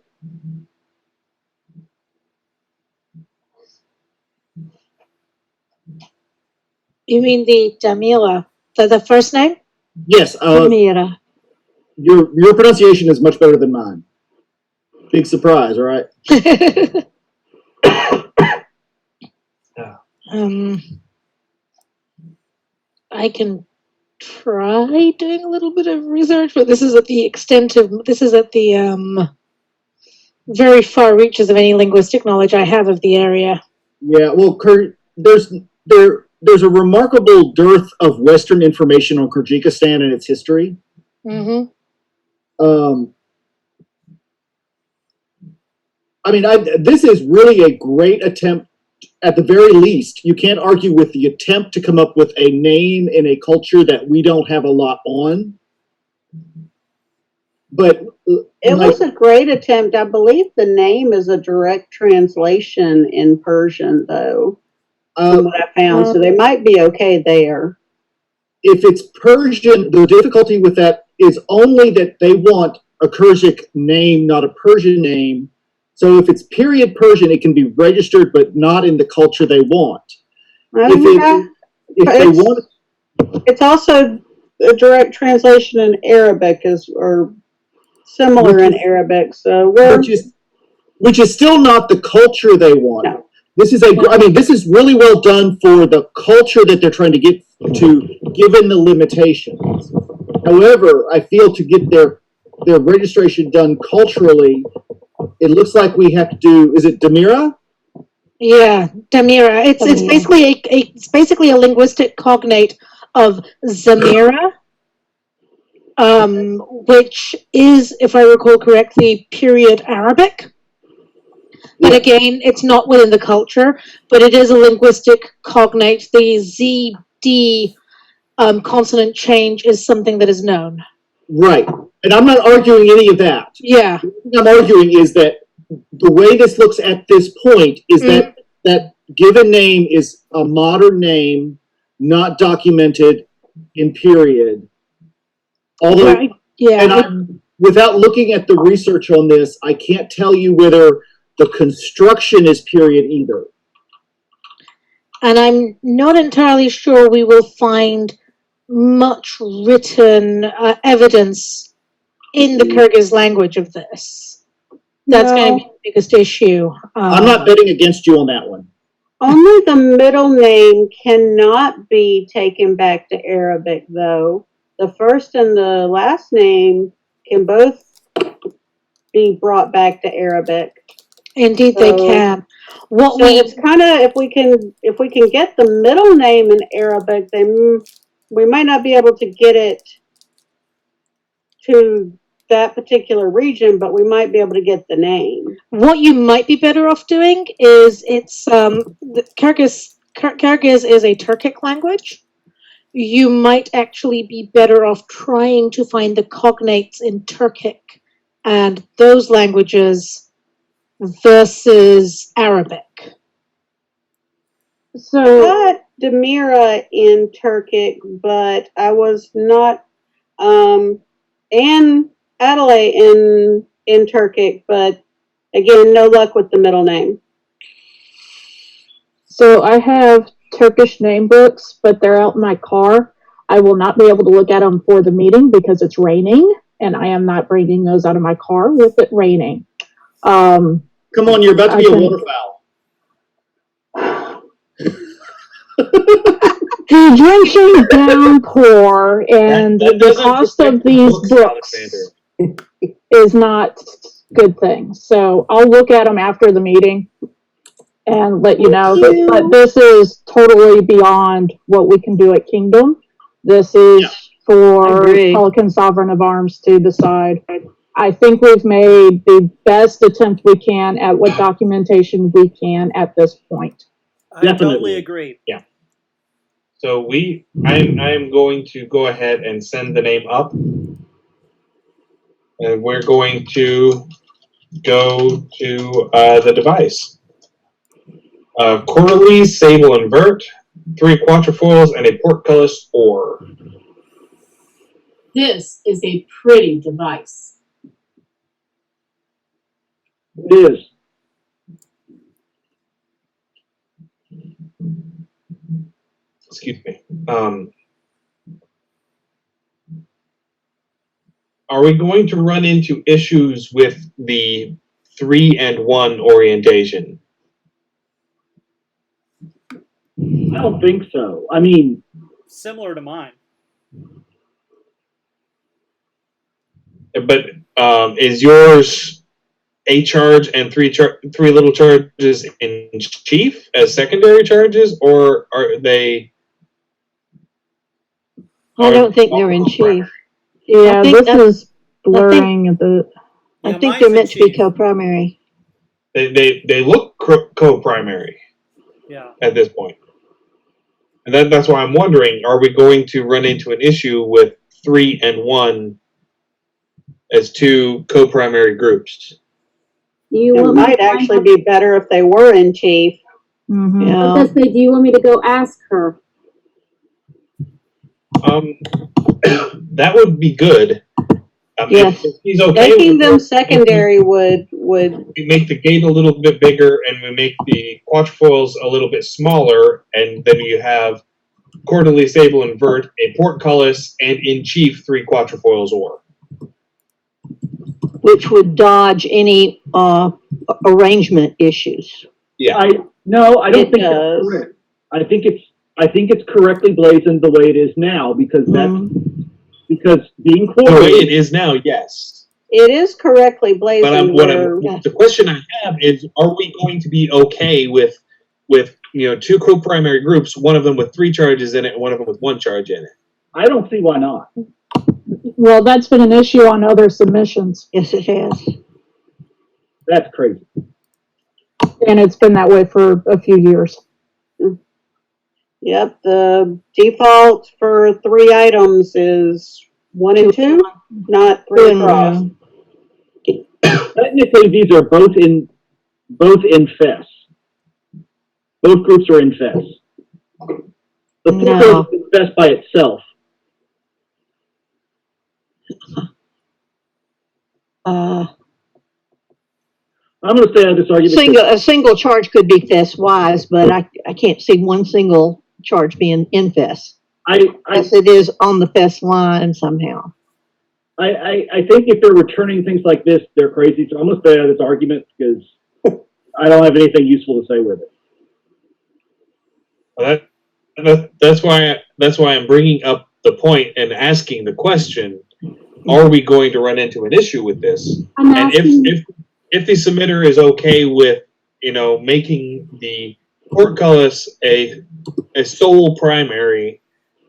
You mean the Damira, the first name? Yes. Damira. Your pronunciation is much better than mine. Big surprise, all right? I can try doing a little bit of research, but this is at the very far reaches of any linguistic knowledge I have of the area. Yeah, well, there's a remarkable dearth of Western information on Kyrgyzstan and its history. Mm-hmm. I mean, this is really a great attempt. At the very least, you can't argue with the attempt to come up with a name in a culture that we don't have a lot on. But it was a great attempt. I believe the name is a direct translation in Persian, though, from what I found. So they might be okay there. If it's Persian, the difficulty with that is only that they want a Kyrgyz name, not a Persian name. So if it's period Persian, it can be registered, but not in the culture they want. It's also a direct translation in Arabic, or similar in Arabic. So which is still not the culture they want. No. This is this is really well done for the culture that they're trying to get to, given the limitations. However, I feel to get their registration done culturally, it looks like we have to do. Is it Damira? Yeah, Damira. It's basically a linguistic cognate of Zamira, which is, if I recall correctly, period Arabic. But again, it's not within the culture, but it is a linguistic cognate. The ZD consonant change is something that is known. Right. And I'm not arguing any of that. Yeah. What I'm arguing is that the way this looks at this point is that given name is a modern name, not documented in period. Although, without looking at the research on this, I can't tell you whether the construction is period either. And I'm not entirely sure we will find much written evidence in the Kyrgyz language of this. That's going to be the biggest issue. I'm not betting against you on that one. Only the middle name cannot be taken back to Arabic, though. The first and the last name can both be brought back to Arabic. Indeed, they can. It's kind of, if we can get the middle name in Arabic, then we might not be able to get it to that particular region, but we might be able to get the name. What you might be better off doing is Kyrgyz is a Turkic language. You might actually be better off trying to find the cognates in Turkic and those languages versus Arabic. So I got Damira in Turkic, but I was not, and Adelaide in Turkic, but again, no luck with the middle name. So I have Turkish name books, but they're out in my car. I will not be able to look at them for the meeting because it's raining, and I am not bringing those out of my car with it raining. Come on, you're about to be a waterfowl. The drenching downpour and the cost of these books is not good thing. So I'll look at them after the meeting and let you know. But this is totally beyond what we can do at Kingdom. This is for Pelican Sovereign of Arms to decide. I think we've made the best attempt we can at what documentation we can at this point. I totally agree. Yeah. So I'm going to go ahead and send the name up. And we're going to go to the device. Quarterly, sable and vert, 3 quatrefoils, and a portcullis ore. This is a pretty device. It is. Excuse me. Are we going to run into issues with the 3 and 1 orientation? I don't think so. I mean, similar to mine. But is yours a charge and 3 little charges in chief as secondary charges, or are they? I don't think they're in chief. Yeah, I think this is blurring a bit. I think they're meant to be co-primary. They look co-primary. Yeah. At this point. And that's why I'm wondering, are we going to run into an issue with 3 and 1 as 2 co-primary groups? It might actually be better if they were in chief. Mm-hmm. I was gonna say, do you want me to go ask her? That would be good. Yes. If he's okay Making with them it, secondary would we make the gate a little bit bigger and we make the quatrefoils a little bit smaller, and then you have quarterly, sable, and vert, a portcullis, and in chief 3 quatrefoils ore. Which would dodge any arrangement issues. Yeah. I don't think that's correct. I think it's correctly blazoned the way it is now, because because being quarterly, the way it is now, yes. It is correctly blazoned. But the question I have is: are we going to be okay with 2 co-primary groups, one of them with 3 charges in it, and one of them with 1 charge in it? I don't see why not. Well, that's been an issue on other submissions. Yes, it has. That's crazy. And it's been that way for a few years. Yep, the default for 3 items is 1 and 2, not 3 across. Technically, these are both in FES. Both groups are in FES. The portfolio is in FES by itself. I'm going to stay out of this argument. A single charge could be FES wise, but I can't see one single charge being in FES. Unless it is on the FES line somehow. I think if they're returning things like this, they're crazy. So I'm going to stay out of this argument because I don't have anything useful to say with it. Well, that's why I'm bringing up the point and asking the question: are we going to run into an issue with this? And if the submitter is okay with making the portcullis a sole primary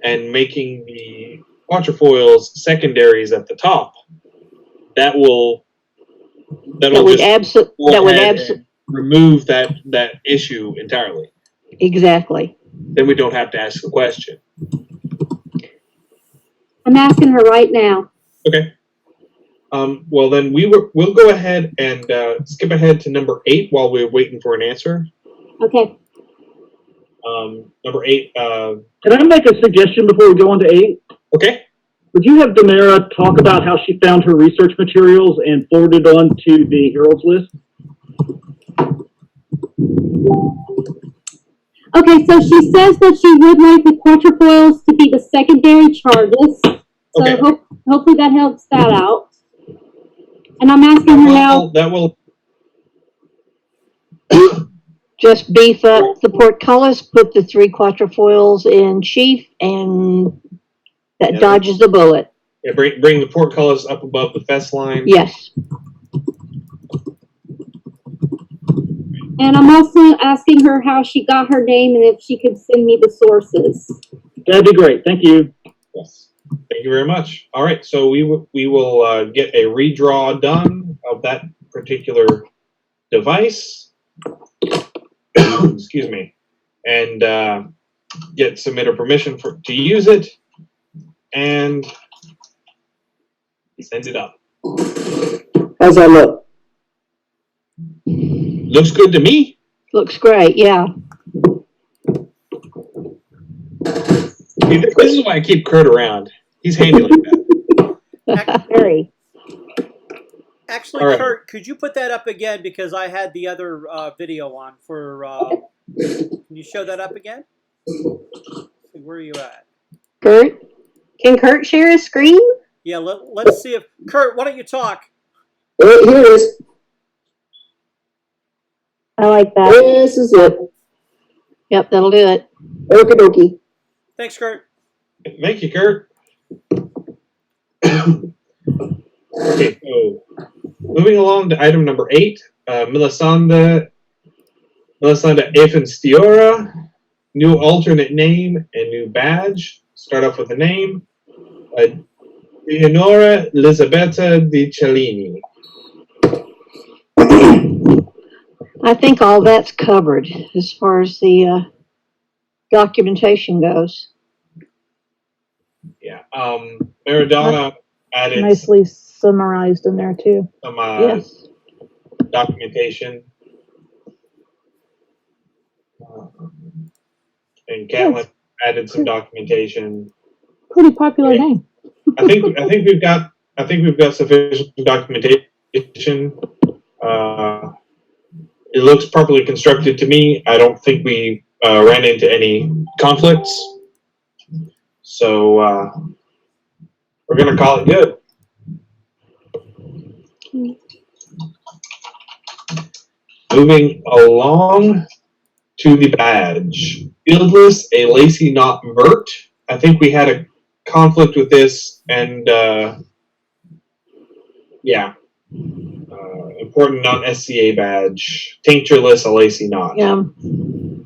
and making the quatrefoils secondaries at the top, that would remove that issue entirely. Exactly. Then we don't have to ask the question. I'm asking her right now. Okay. Well, then we'll go ahead and skip ahead to number 8 while we're waiting for an answer. Okay. Number 8. Can I make a suggestion before we go on to 8? Okay. Would you have Demara talk about how she found her research materials and forwarded on to the Heralds list? Okay, so she says that she would like the quatrefoils to be the secondary charges. So Okay. Hopefully that helps that out. And I'm asking her now. That will. Just beef up the portcullis, put the 3 quatrefoils in chief, and that dodges the bullet. Yeah, bring the portcullis up above the FES line. Yes. And I'm also asking her how she got her name and if she could send me the sources. That'd be great. Thank you. Yes. Thank Thank you very much. All right, so we will get a redraw done of that particular device. Excuse me, and get submitter permission to use it, and send it up. How's that look? Looks good to me. Looks great, yeah. This is why I keep Kurt around. He's handy like that. Very. Actually, All right. Kurt, could you put that up again because I had the other video on for. Can you show that up again? Where are you at? Kurt? Can Kurt share his screen? Yeah, let's see if Kurt. Why don't you talk? Here it is. I like that. This is it. Yep, that'll do it. Okie dokie. Thanks, Kurt. Thank you, Kurt. Okay, so moving along to item number 8, Melisanda Evanstiora, new alternate name and new badge. Start off with the name. Leonora Elisabetta Di Cellini. I think all that's covered as far as the documentation goes. Yeah. Maradona added Nicely summarized in there too. some Yes. documentation. And Catlin added some documentation. Pretty popular name. I think we've got sufficient documentation. It looks properly constructed to me. I don't think we ran into any conflicts, so we're gonna call it good. Moving along to the badge. Fieldless, a lacy knot vert. I think we had a conflict with this, and yeah. Important non-SCA badge. Tinctureless, a lacy knot. Yeah,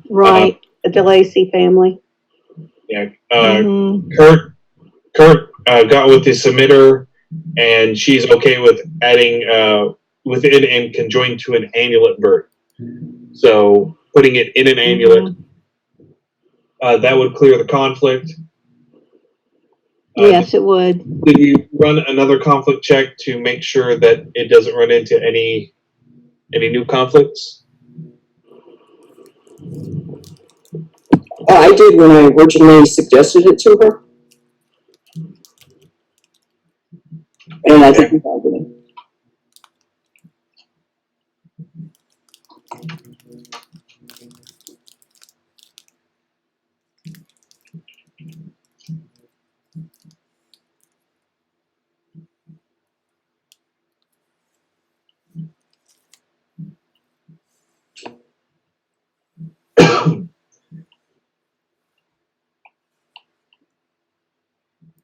right. The DeLacy family. Yeah. Mhm. Kurt got with the submitter, and she's okay with adding with it and conjoined to an annulet vert. So putting it in an annulet, that would clear the conflict. Yes, it would. Did you run another conflict check to make sure that it doesn't run into any new conflicts? I did when I originally suggested it to her. And I think we found it.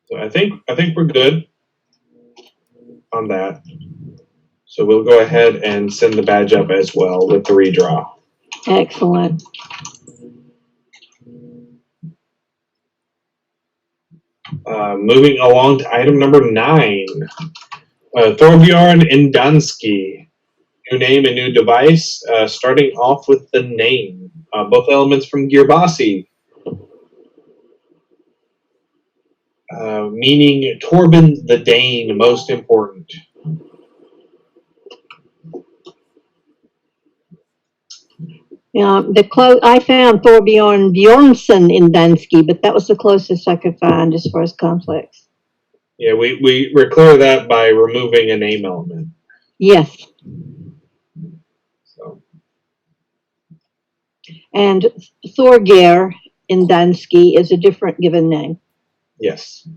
So I think we're good on that. So we'll go ahead and send the badge up as well with the redraw. Excellent. Moving along to item number 9. Thorbjorn Indansky. New name and new device. Starting off with the name. Both elements from Gearbossi. Meaning Torben the Dane, most important. Yeah, I found Thorbjorn Bjornsson in Dansky, but that was the closest I could find as far as conflicts. Yeah, we're clear of that by removing a name element. Yes. So. And Thorgeir in Dansky is a different given name. Yes.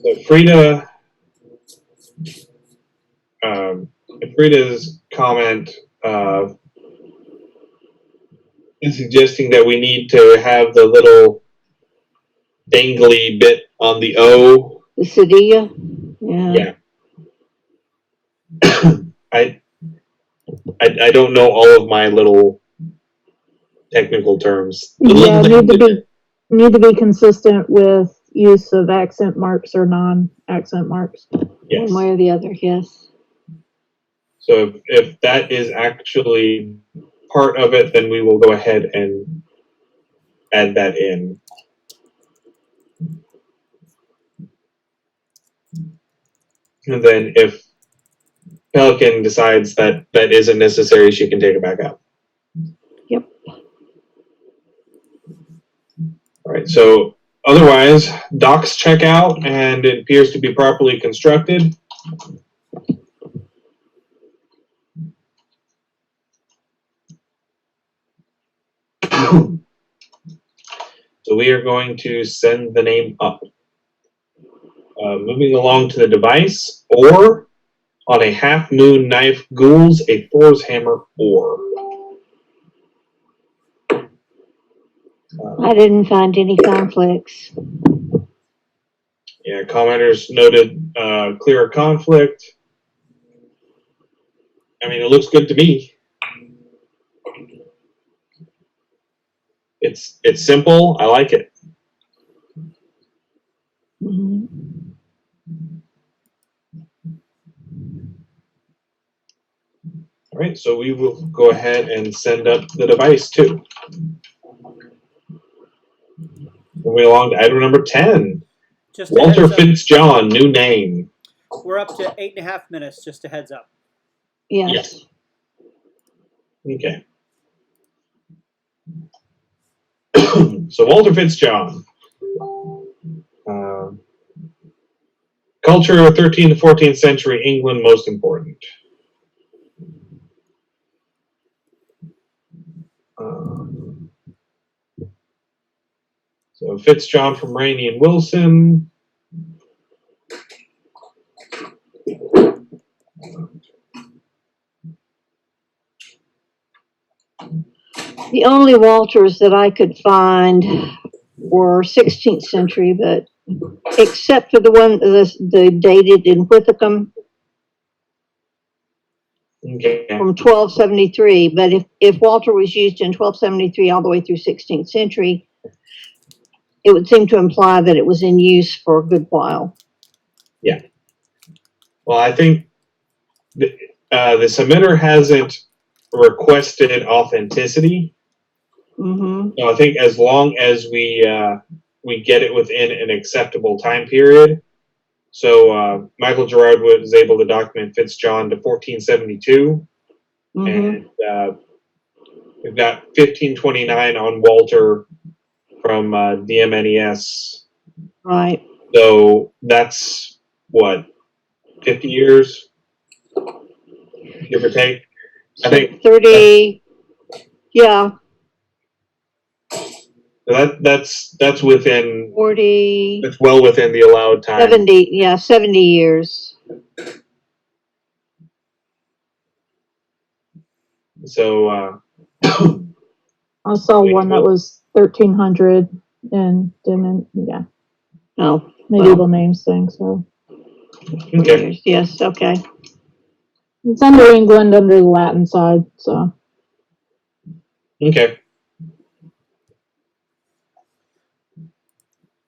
So Frida's comment is suggesting that we need to have the little dangly bit on the O. The Cedilla? Yeah. Yeah. I don't know all of my little technical terms. Yeah, need to be consistent with use of accent marks or non-accent marks. Yes. One way or the other, yes. So if that is actually part of it, then we will go ahead and add that in. And then if Pelican decides that that isn't necessary, she can take it back out. Yep. All right, so otherwise, docs check out and it appears to be properly constructed. So we are going to send the name up. Moving along to the device, or on a half moon knife, ghouls, a Thor's hammer, or. I didn't find any conflicts. Yeah, commenters noted clearer conflict. I mean, it looks good to me. It's simple. I like it. Mm-hmm. All right, so we will go ahead and send up the device too. Moving along to item number 10. Just Walter Fitzjohn, new name. We're up to 8.5 minutes, just a heads up. Yes. Okay. So Walter Fitzjohn. Culture of 13th to 14th century England, most important. So Fitzjohn from Rainey and Wilson. The only Walters that I could find were 16th century, but except for the one the dated in Whithakum from 1273. But if Walter was used in 1273 all the way through 16th century, it would seem to imply that it was in use for a good while. Yeah. Well, I think the submitter hasn't requested authenticity. Mm-hmm. So I think as long as we get it within an acceptable time period. So Michael Gerard was able to document Fitzjohn to 1472, and we've got 1529 on Walter from DMNES. Right. So that's what, 50 years, give or take. I think 30. Yeah. So that's within 40. It's well within the allowed time. 70. Yeah, 70 years. So I saw one that was 1300 and didn't. Yeah. Oh. Medieval names thing. So. Okay. Yes. Okay. It's under England, under the Latin side. So. Okay.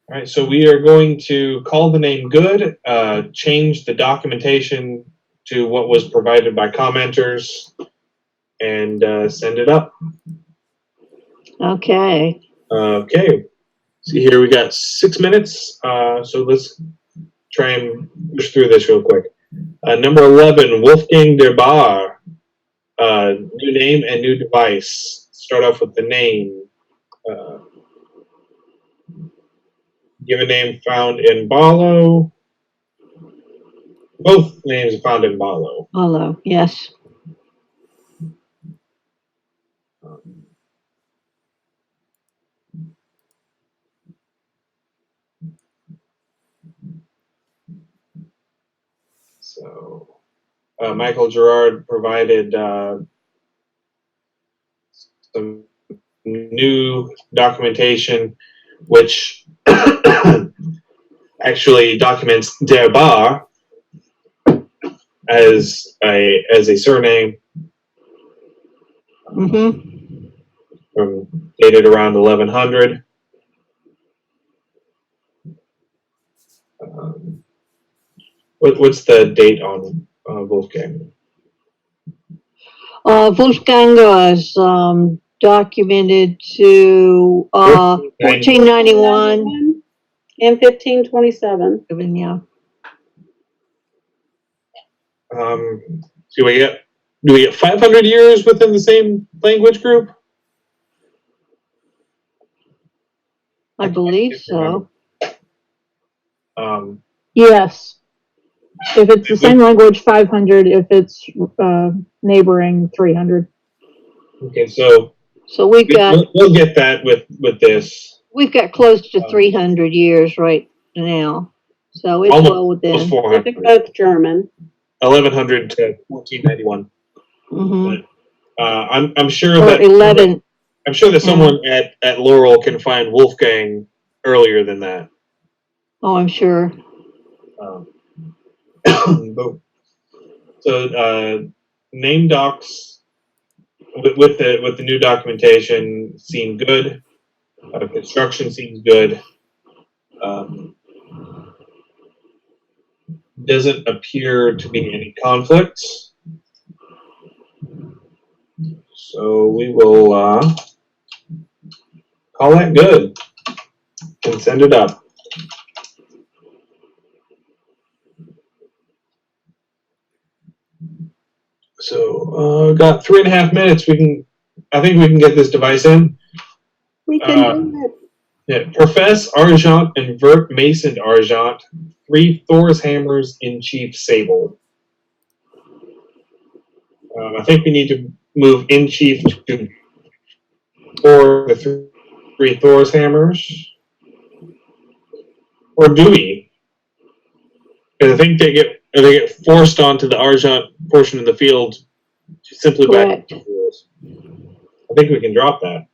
All right, so we are going to call the name good, change the documentation to what was provided by commenters, and send it up. Okay. Okay. See here, we got 6 minutes, so let's try and push through this real quick. Number 11, Wolfgang der Bar. New name and new device. Start off with the name. Given name found in Barlow. Both names are found in Barlow. Barlow, yes. So, Michael Gerard provided some new documentation, which actually documents der Bar as a surname, From dated around 1100. What's the date on Wolfgang? Wolfgang was documented to 1491 and 1527. Yeah. Do we get 500 years within the same language group? I believe so. Yes. If it's the same language, 500. If it's neighboring, 300. Okay, so we've got we'll get that with this. We've got close to 300 years right now, so it's Almost, well within. almost 400. I think both German. 1100 to 1491. I'm sure or that 11. I'm sure that someone at Laurel can find Wolfgang earlier than that. Oh, I'm sure. So name docs with the new documentation seem good. Construction seems good. Doesn't appear to be any conflicts. So we will call that good and send it up. So got 3.5 minutes. I think we can get this device in. We can do it. Yeah, Profess Argent and Vert Mason Argent, 3 Thor's hammers in Chief Sable. I think we need to move in Chief to 4 the 3 Thor's hammers. Or do we? Because I think they get forced onto the Argent portion of the field simply by rules. I think we can drop that.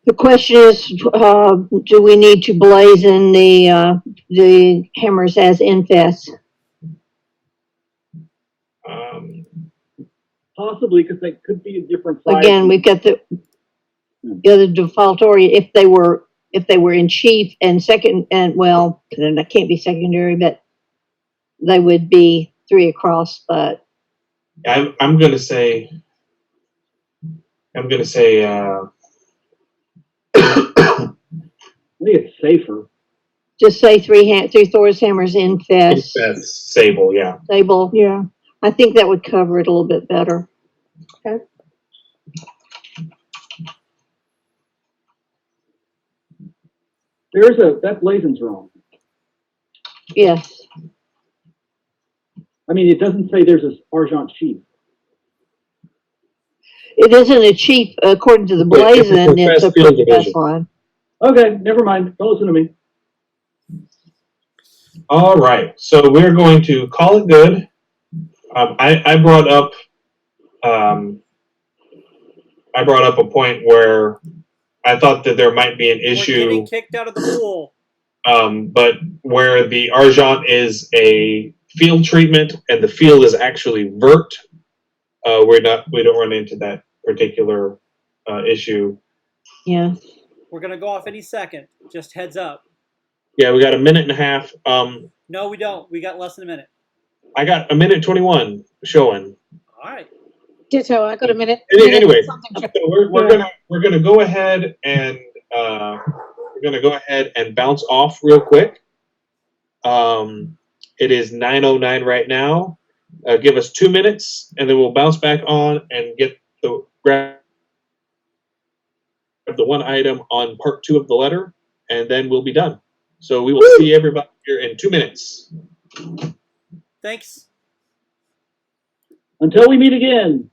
The question is, do we need to blazon the hammers as infest? Possibly, because they could be a different size. Again, we've got the other defaultory. If they were in chief and second, and well, then that can't be secondary, but they would be 3 across. But I'm gonna say. I think it's safer. Just say 3 Thor's hammers infest. Sable, yeah. Sable, yeah. I think that would cover it a little bit better. Okay. That blazon's wrong. Yes. I mean, it doesn't say there's an Argent chief. It isn't a chief according to the blazon. It's a profess line. Okay, never mind. Don't listen to me. All right, so we're going to call it good. I brought up a point where I thought that there might be an issue. We're getting kicked out of the pool. But where the Argent is a field treatment and the field is actually vert, we don't run into that particular issue. Yeah. We're gonna go off any second. Just heads up. Yeah, we got 1.5 minutes. No, we don't. We got less than a minute. I got 1:21 showing. All right. Ditto. I got a minute. Anyway, so we're gonna go ahead and bounce off real quick. It is 9:09 right now. Give us 2 minutes, and then we'll bounce back on and grab the one item on part 2 of the letter, and then we'll be done. So we will see everybody here in 2 minutes. Thanks. Until we meet again.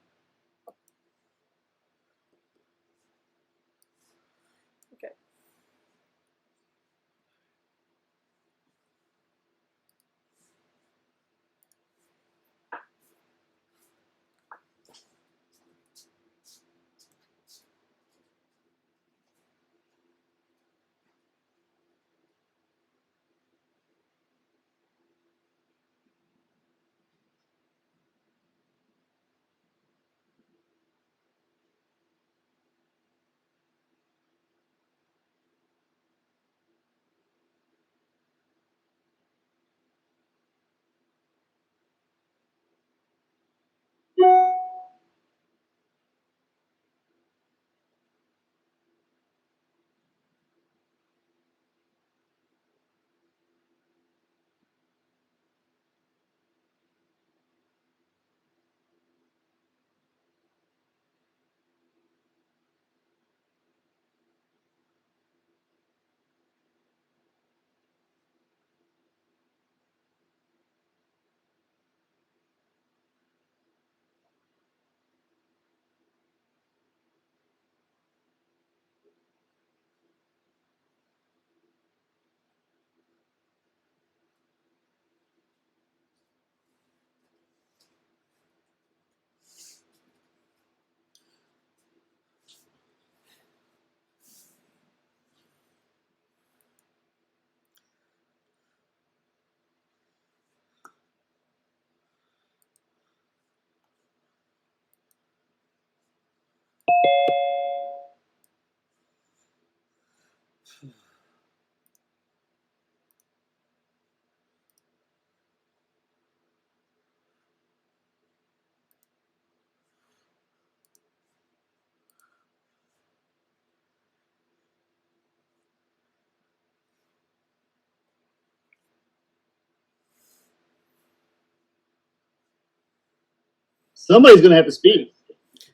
Somebody's gonna have to speak.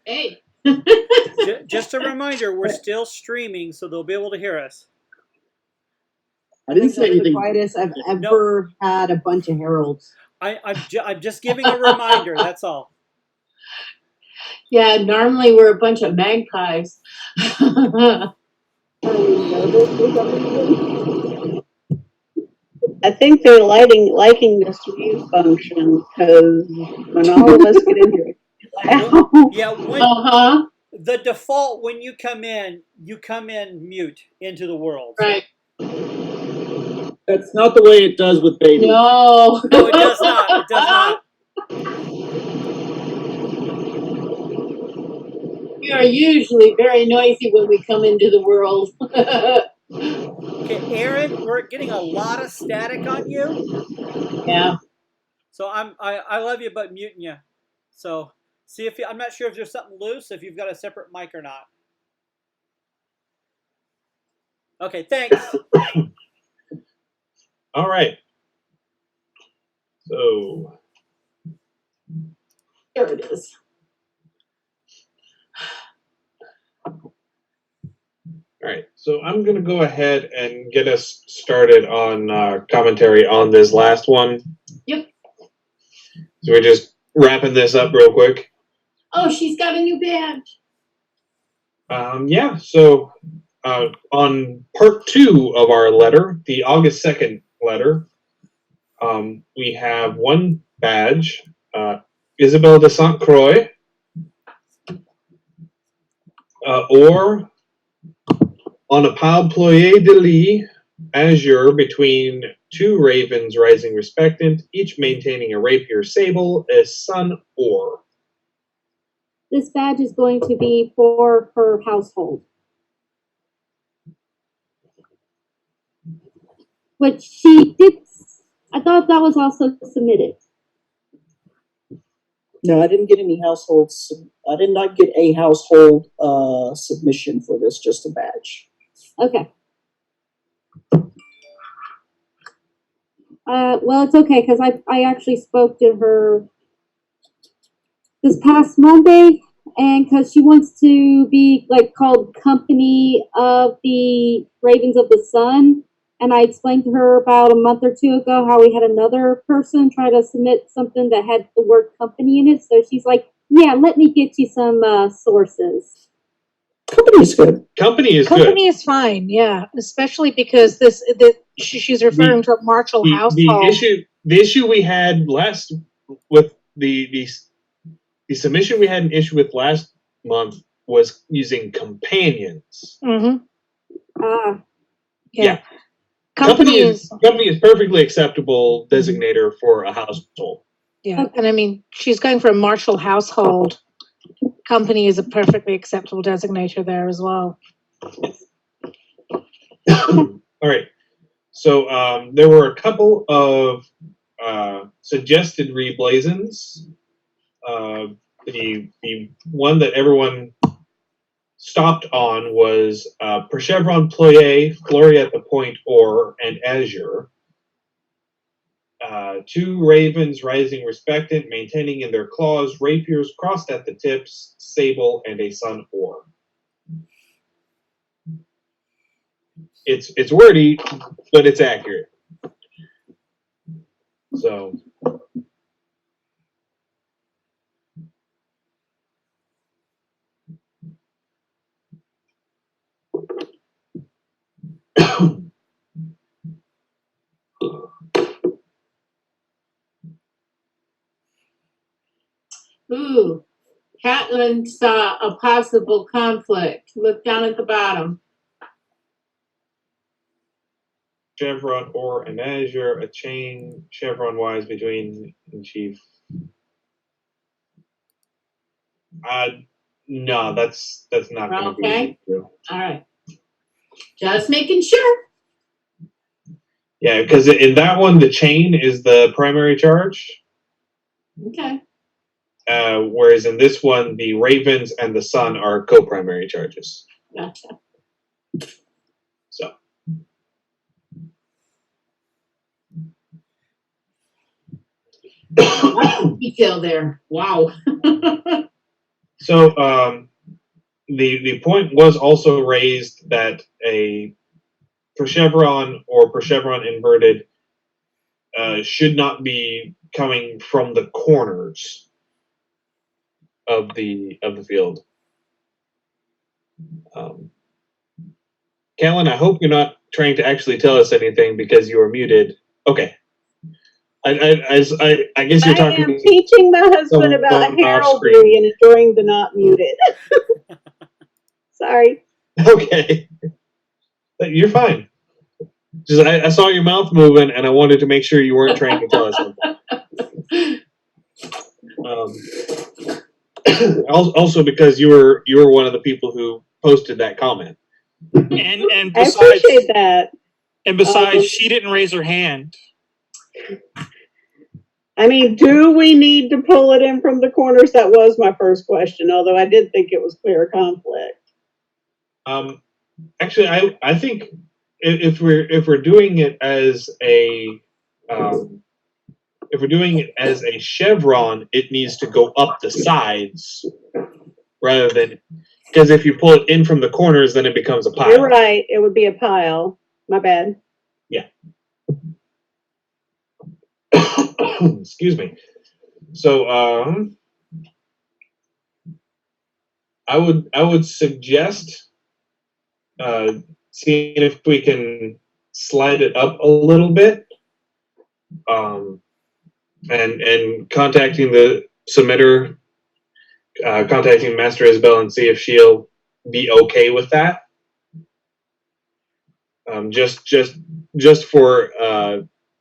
Hey. Just a reminder, we're still streaming, so they'll be able to hear us. I didn't say That's the anything. quietest I've ever had a bunch of heralds. I'm just giving a reminder. That's all. Yeah, normally we're a bunch of magpies. I think they're liking this mute function because when all of us get in here, Yeah, the default when you come in mute into the world. Right. That's not the way it does with babies. No. No, it does not. It does not. We are usually very noisy when we come into the world. Okay, Aaron, we're getting a lot of static on you. Yeah. So I love you, but muting you. So see if I'm not sure if there's something loose, if you've got a separate mic or not. Okay, thanks. All right. So There it is. all right, so I'm going to go ahead and get us started on commentary on this last one. Yep. So we're just wrapping this up real quick. Oh, she's got a new badge. Yeah, so on part 2 of our letter, the August 2nd letter, we have one badge, Isabelle de Saint Croix, or on a pal ployer de lit, azure between two ravens rising respectant, each maintaining a rapier sable, a sun or. This badge is going to be for her household. But she did, I thought that was also submitted. No, I didn't get any households. I did not get a household submission for this, just a badge. Okay. Well, it's okay because I actually spoke to her this past Monday, and because she wants to be like called Company of the Ravens of the Sun, and I explained to her about a month or two ago how we had another person try to submit something that had the word company in it. So she's like, "Yeah, let me get you some sources." Company is good. Company is good. Company is fine, yeah, especially because she's referring to a Marshall household. The issue we had last with the submission we had an issue with last month was using companions. Mm-hmm. Yeah. Company is perfectly acceptable designator for a household. Yeah, and I mean, she's going for a Marshall household. Company is a perfectly acceptable designator there as well. All right. So there were a couple of suggested reblazons. The one that everyone stopped on was Perchevron Ployer, Glory at the Point, or and Azure. Two ravens rising respectant, maintaining in their claws rapiers crossed at the tips, sable, and a sun or. It's wordy, but it's accurate. So. Ooh, Catlin saw a possible conflict. Look down at the bottom. Chevron or an azure, a chain chevron wise between and chief. No, that's not going to be Okay. All right. Just making sure. Yeah, because in that one, the chain is the primary charge. Okay. Whereas in this one, the ravens and the sun are co-primary charges. Gotcha. So. detail there. Wow. So the point was also raised that for chevron or for chevron inverted should not be coming from the corners of the field. Callan, I hope you're not trying to actually tell us anything because you are muted. Okay. I guess you're talking. I am teaching my husband about heraldry and enjoying the not muted. Sorry. Okay. You're fine. Just I saw your mouth moving, and I wanted to make sure you weren't trying to tell us something. Also, because you were one of the people who posted that comment. And I besides appreciate that. And besides, she didn't raise her hand. I mean, do we need to pull it in from the corners? That was my first question, although I did think it was clear conflict. Actually, I think if we're doing it as a chevron, it needs to go up the sides rather than, because if you pull it in from the corners, then it becomes a pile. You're right. It would be a pile. My bad. Yeah. Excuse me. So I would suggest seeing if we can slide it up a little bit, and contacting the submitter, contacting Master Isabel and see if she'll be okay with that. Just for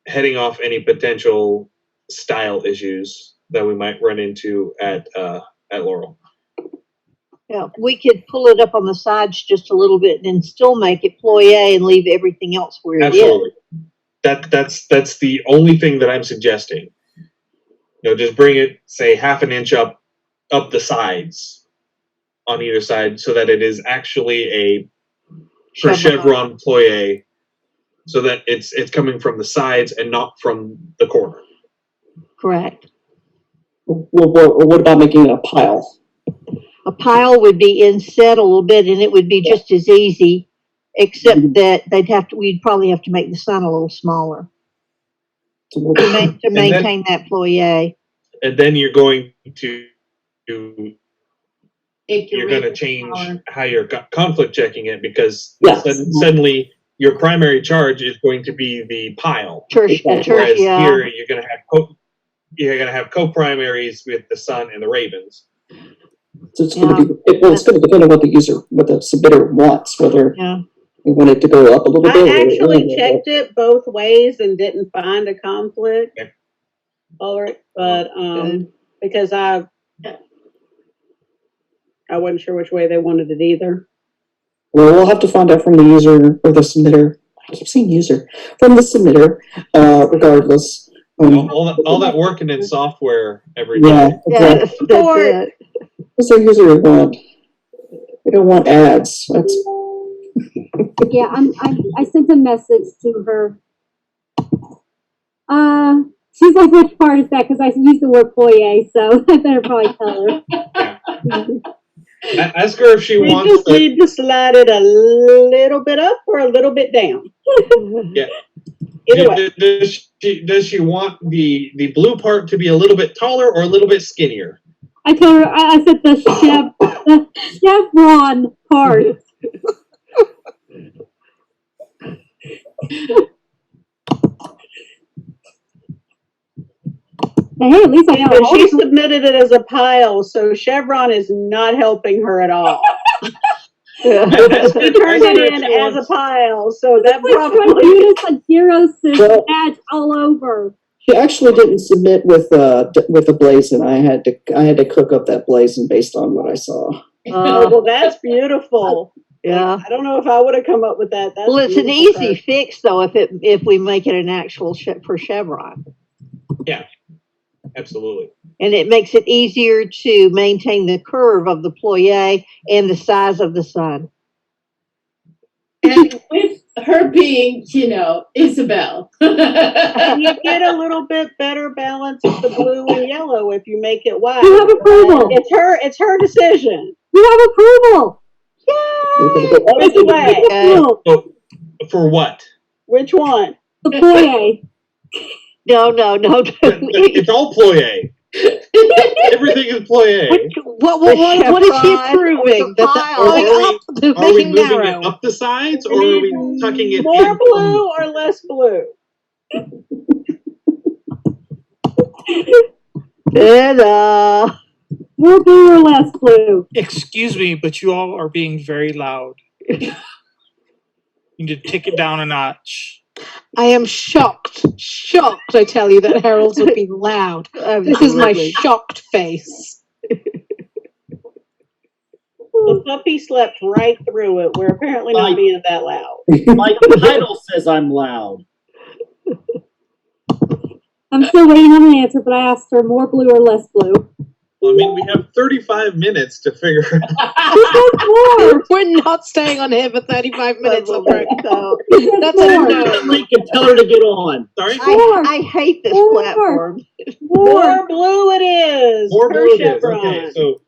heading off any potential style issues that we might run into at Laurel. Yeah, we could pull it up on the sides just a little bit and still make it ployé and leave everything else where it is. Absolutely. That's the only thing that I'm suggesting. Just bring it, say, half an inch up the sides on either side, so that it is actually a chevron ployé, so that it's coming from the sides and not from the corner. Correct. Well, what about making it a pile? A pile would be inset a little bit, and it would be just as easy, except that we'd probably have to make the sun a little smaller to maintain that ployé. And then you're going to change how you're conflict checking it, because suddenly your primary charge is going to be the pile. Whereas here you're going to have co-primaries with the sun and the ravens. So it's going to be, it's going to depend on what the submitter wants, whether they want it to go up a little bit. I actually checked it both ways and didn't find a conflict. Okay. All right, but because I wasn't sure which way they wanted it either. Well, we'll have to find out from the user or the submitter. I keep saying user. From the submitter, regardless. All that working in software every day. Yeah, exactly. That's it. What's their user want? They don't want ads. Yeah, I sent a message to her. She's like, which part is that? Because I used the word ployé, so I better probably tell her. Ask her if she wants. We just need to slide it a little bit up or a little bit down. Yeah. Either way. Does she want the blue part to be a little bit taller or a little bit skinnier? I told her, I said the chevron part. Hey, at least I know. But she submitted it as a pile, so chevron is not helping her at all. She turned it in as a pile, so that probably it's a badge all over. She actually didn't submit with a blazon. I had to cook up that blazon based on what I saw. Oh, well, that's beautiful. Yeah. I don't know if I would have come up with that. That's It's an easy fix, though, if we make it an actual for chevron. Yeah, absolutely. And it makes it easier to maintain the curve of the ployé and the size of the sun. And with her being, Isabel. And you get a little bit better balance of the blue and yellow if you make it white. You have approval. It's her decision. You have approval. Yay! Which way? Approval. Oh, for what? Which one? The ploy. No. It's all ploy. Everything is ploy. What is he proving? That the Are we making moving narrow. it up the sides, or are we tucking it More in? blue or less blue? More blue or less blue? Excuse me, but you all are being very loud. You need to take it down a notch. I am shocked, I tell you, that Heralds would be loud. This is my shocked face. The puppy slept right through it. We're apparently not being that loud. Like the title says, I'm loud. I'm still waiting on an answer, but I asked her more blue or less blue. Well, I mean, we have 35 minutes to figure it out. More. We're not staying on here for 35 minutes. So, That's a Send her no. the link and tell her to get on. Sorry? I hate this More. platform. more blue it is. More per blue it is. chevron. Okay, so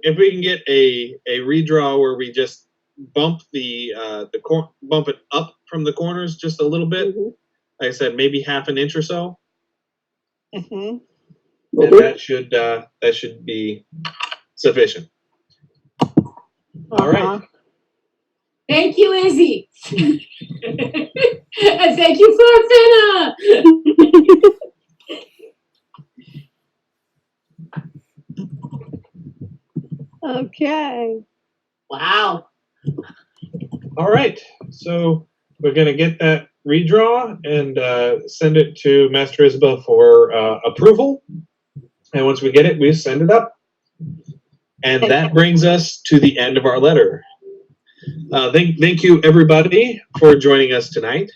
if we can get a redraw where we just bump bump it up from the corners just a little bit. Mhm. Like I said, maybe half an inch or so. Mhm. And that should be sufficient. All right. Thank you, Izzy. And thank you, Florfina. Okay. Wow. All right. So we're gonna get that redraw and send it to Master Isabel for approval. And once we get it, we send it up. And that brings us to the end of our letter. Thank you, everybody, for joining us tonight.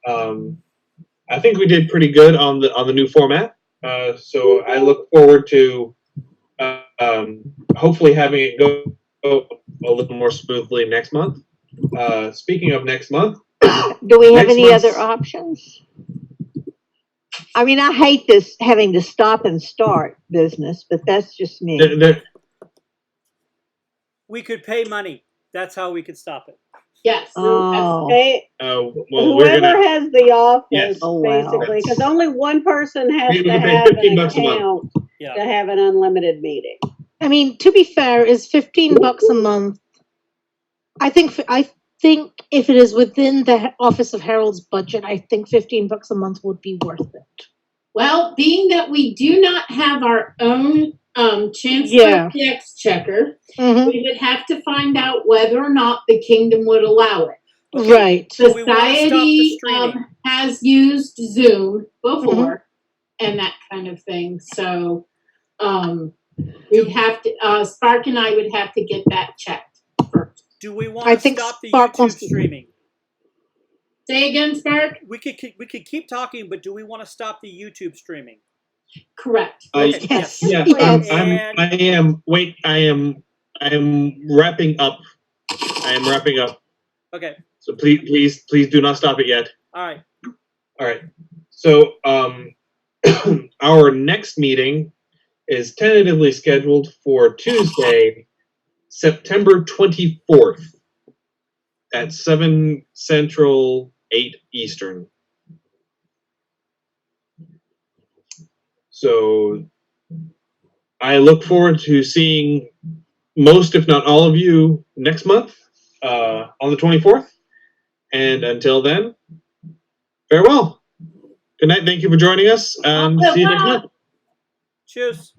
I think we did pretty good on the new format. So I look forward to hopefully having it go a little more smoothly next month. Speaking of next month, Do we have next any month's- other options? I mean, I hate this having to stop and start business, but that's just me. We could pay money. That's how we could stop it. Yes. Oh. Hey, well, whoever has the office, Yes. Oh, wow. basically, because only one person has We to can pay have $15 an a month. account Yeah. to have an unlimited meeting. I mean, to be fair, is $15 a month. I think if it is within the Office of Herald's budget, I think $15 a month would be worth it. Well, being that we do not have our own Chancellor Yeah. Exchequer, Mhm. we would have to find out whether or not the kingdom would allow it. Right. So we wanna stop the Society streaming. has used Zoom before and that kind of thing. So we'd have to Spark and I would have to get that checked first. Do we want I to think stop the Spark YouTube wants to- streaming? Say again, Spark? We could keep talking, but do we want to stop the YouTube streaming? Correct. Okay, Yes. Yeah, Yes. I am wrapping up. I am wrapping up. Okay. So please do not stop it yet. All right. All right. So our next meeting is tentatively scheduled for Tuesday, September 24th at 7 Central, 8 Eastern. So I look forward to seeing most, if not all of you next month on the 24th. And until then, farewell. Good night. Thank you for joining us. And see you next month. Cheers.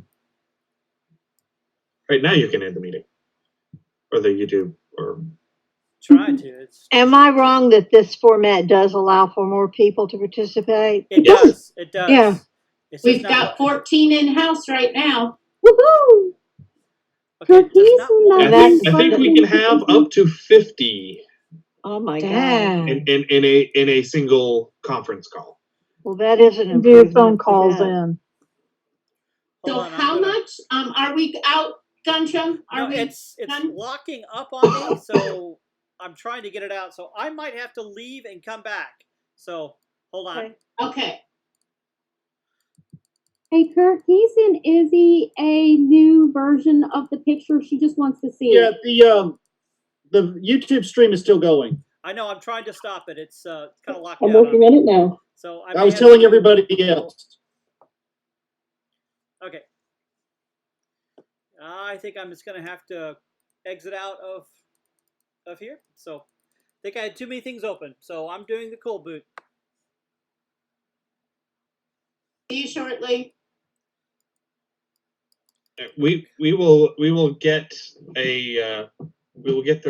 Right now you can end the meeting. Or the YouTube. Or Trying to. Am I wrong that this format does allow for more people to participate? It does. It does. Yeah. It's just We've not got 14 in-house right now. Woohoo! okay, it does not want- I think we can have up to 50 Oh my God. Damn. in a single conference call. Well, that is an Do improvement. phone for calls that. in. So Hold on, I'm how gonna- much are we out, Gunchum? Are No, we it's done? locking up on me, so I'm trying to get it out, so I might have to leave and come back. So hold on. Okay. Okay. Hey Kurt, can you send Izzy a new version of the picture? She just wants to see Yeah, it. the YouTube stream is still going. I know. I'm trying to stop it. It's kind of locked I'm out working on on me. it now. So I was telling everybody else. Okay. I think I'm just gonna have to exit out of here. So I think I had too many things open. So I'm doing the cold boot. See you shortly. We will get a we will get the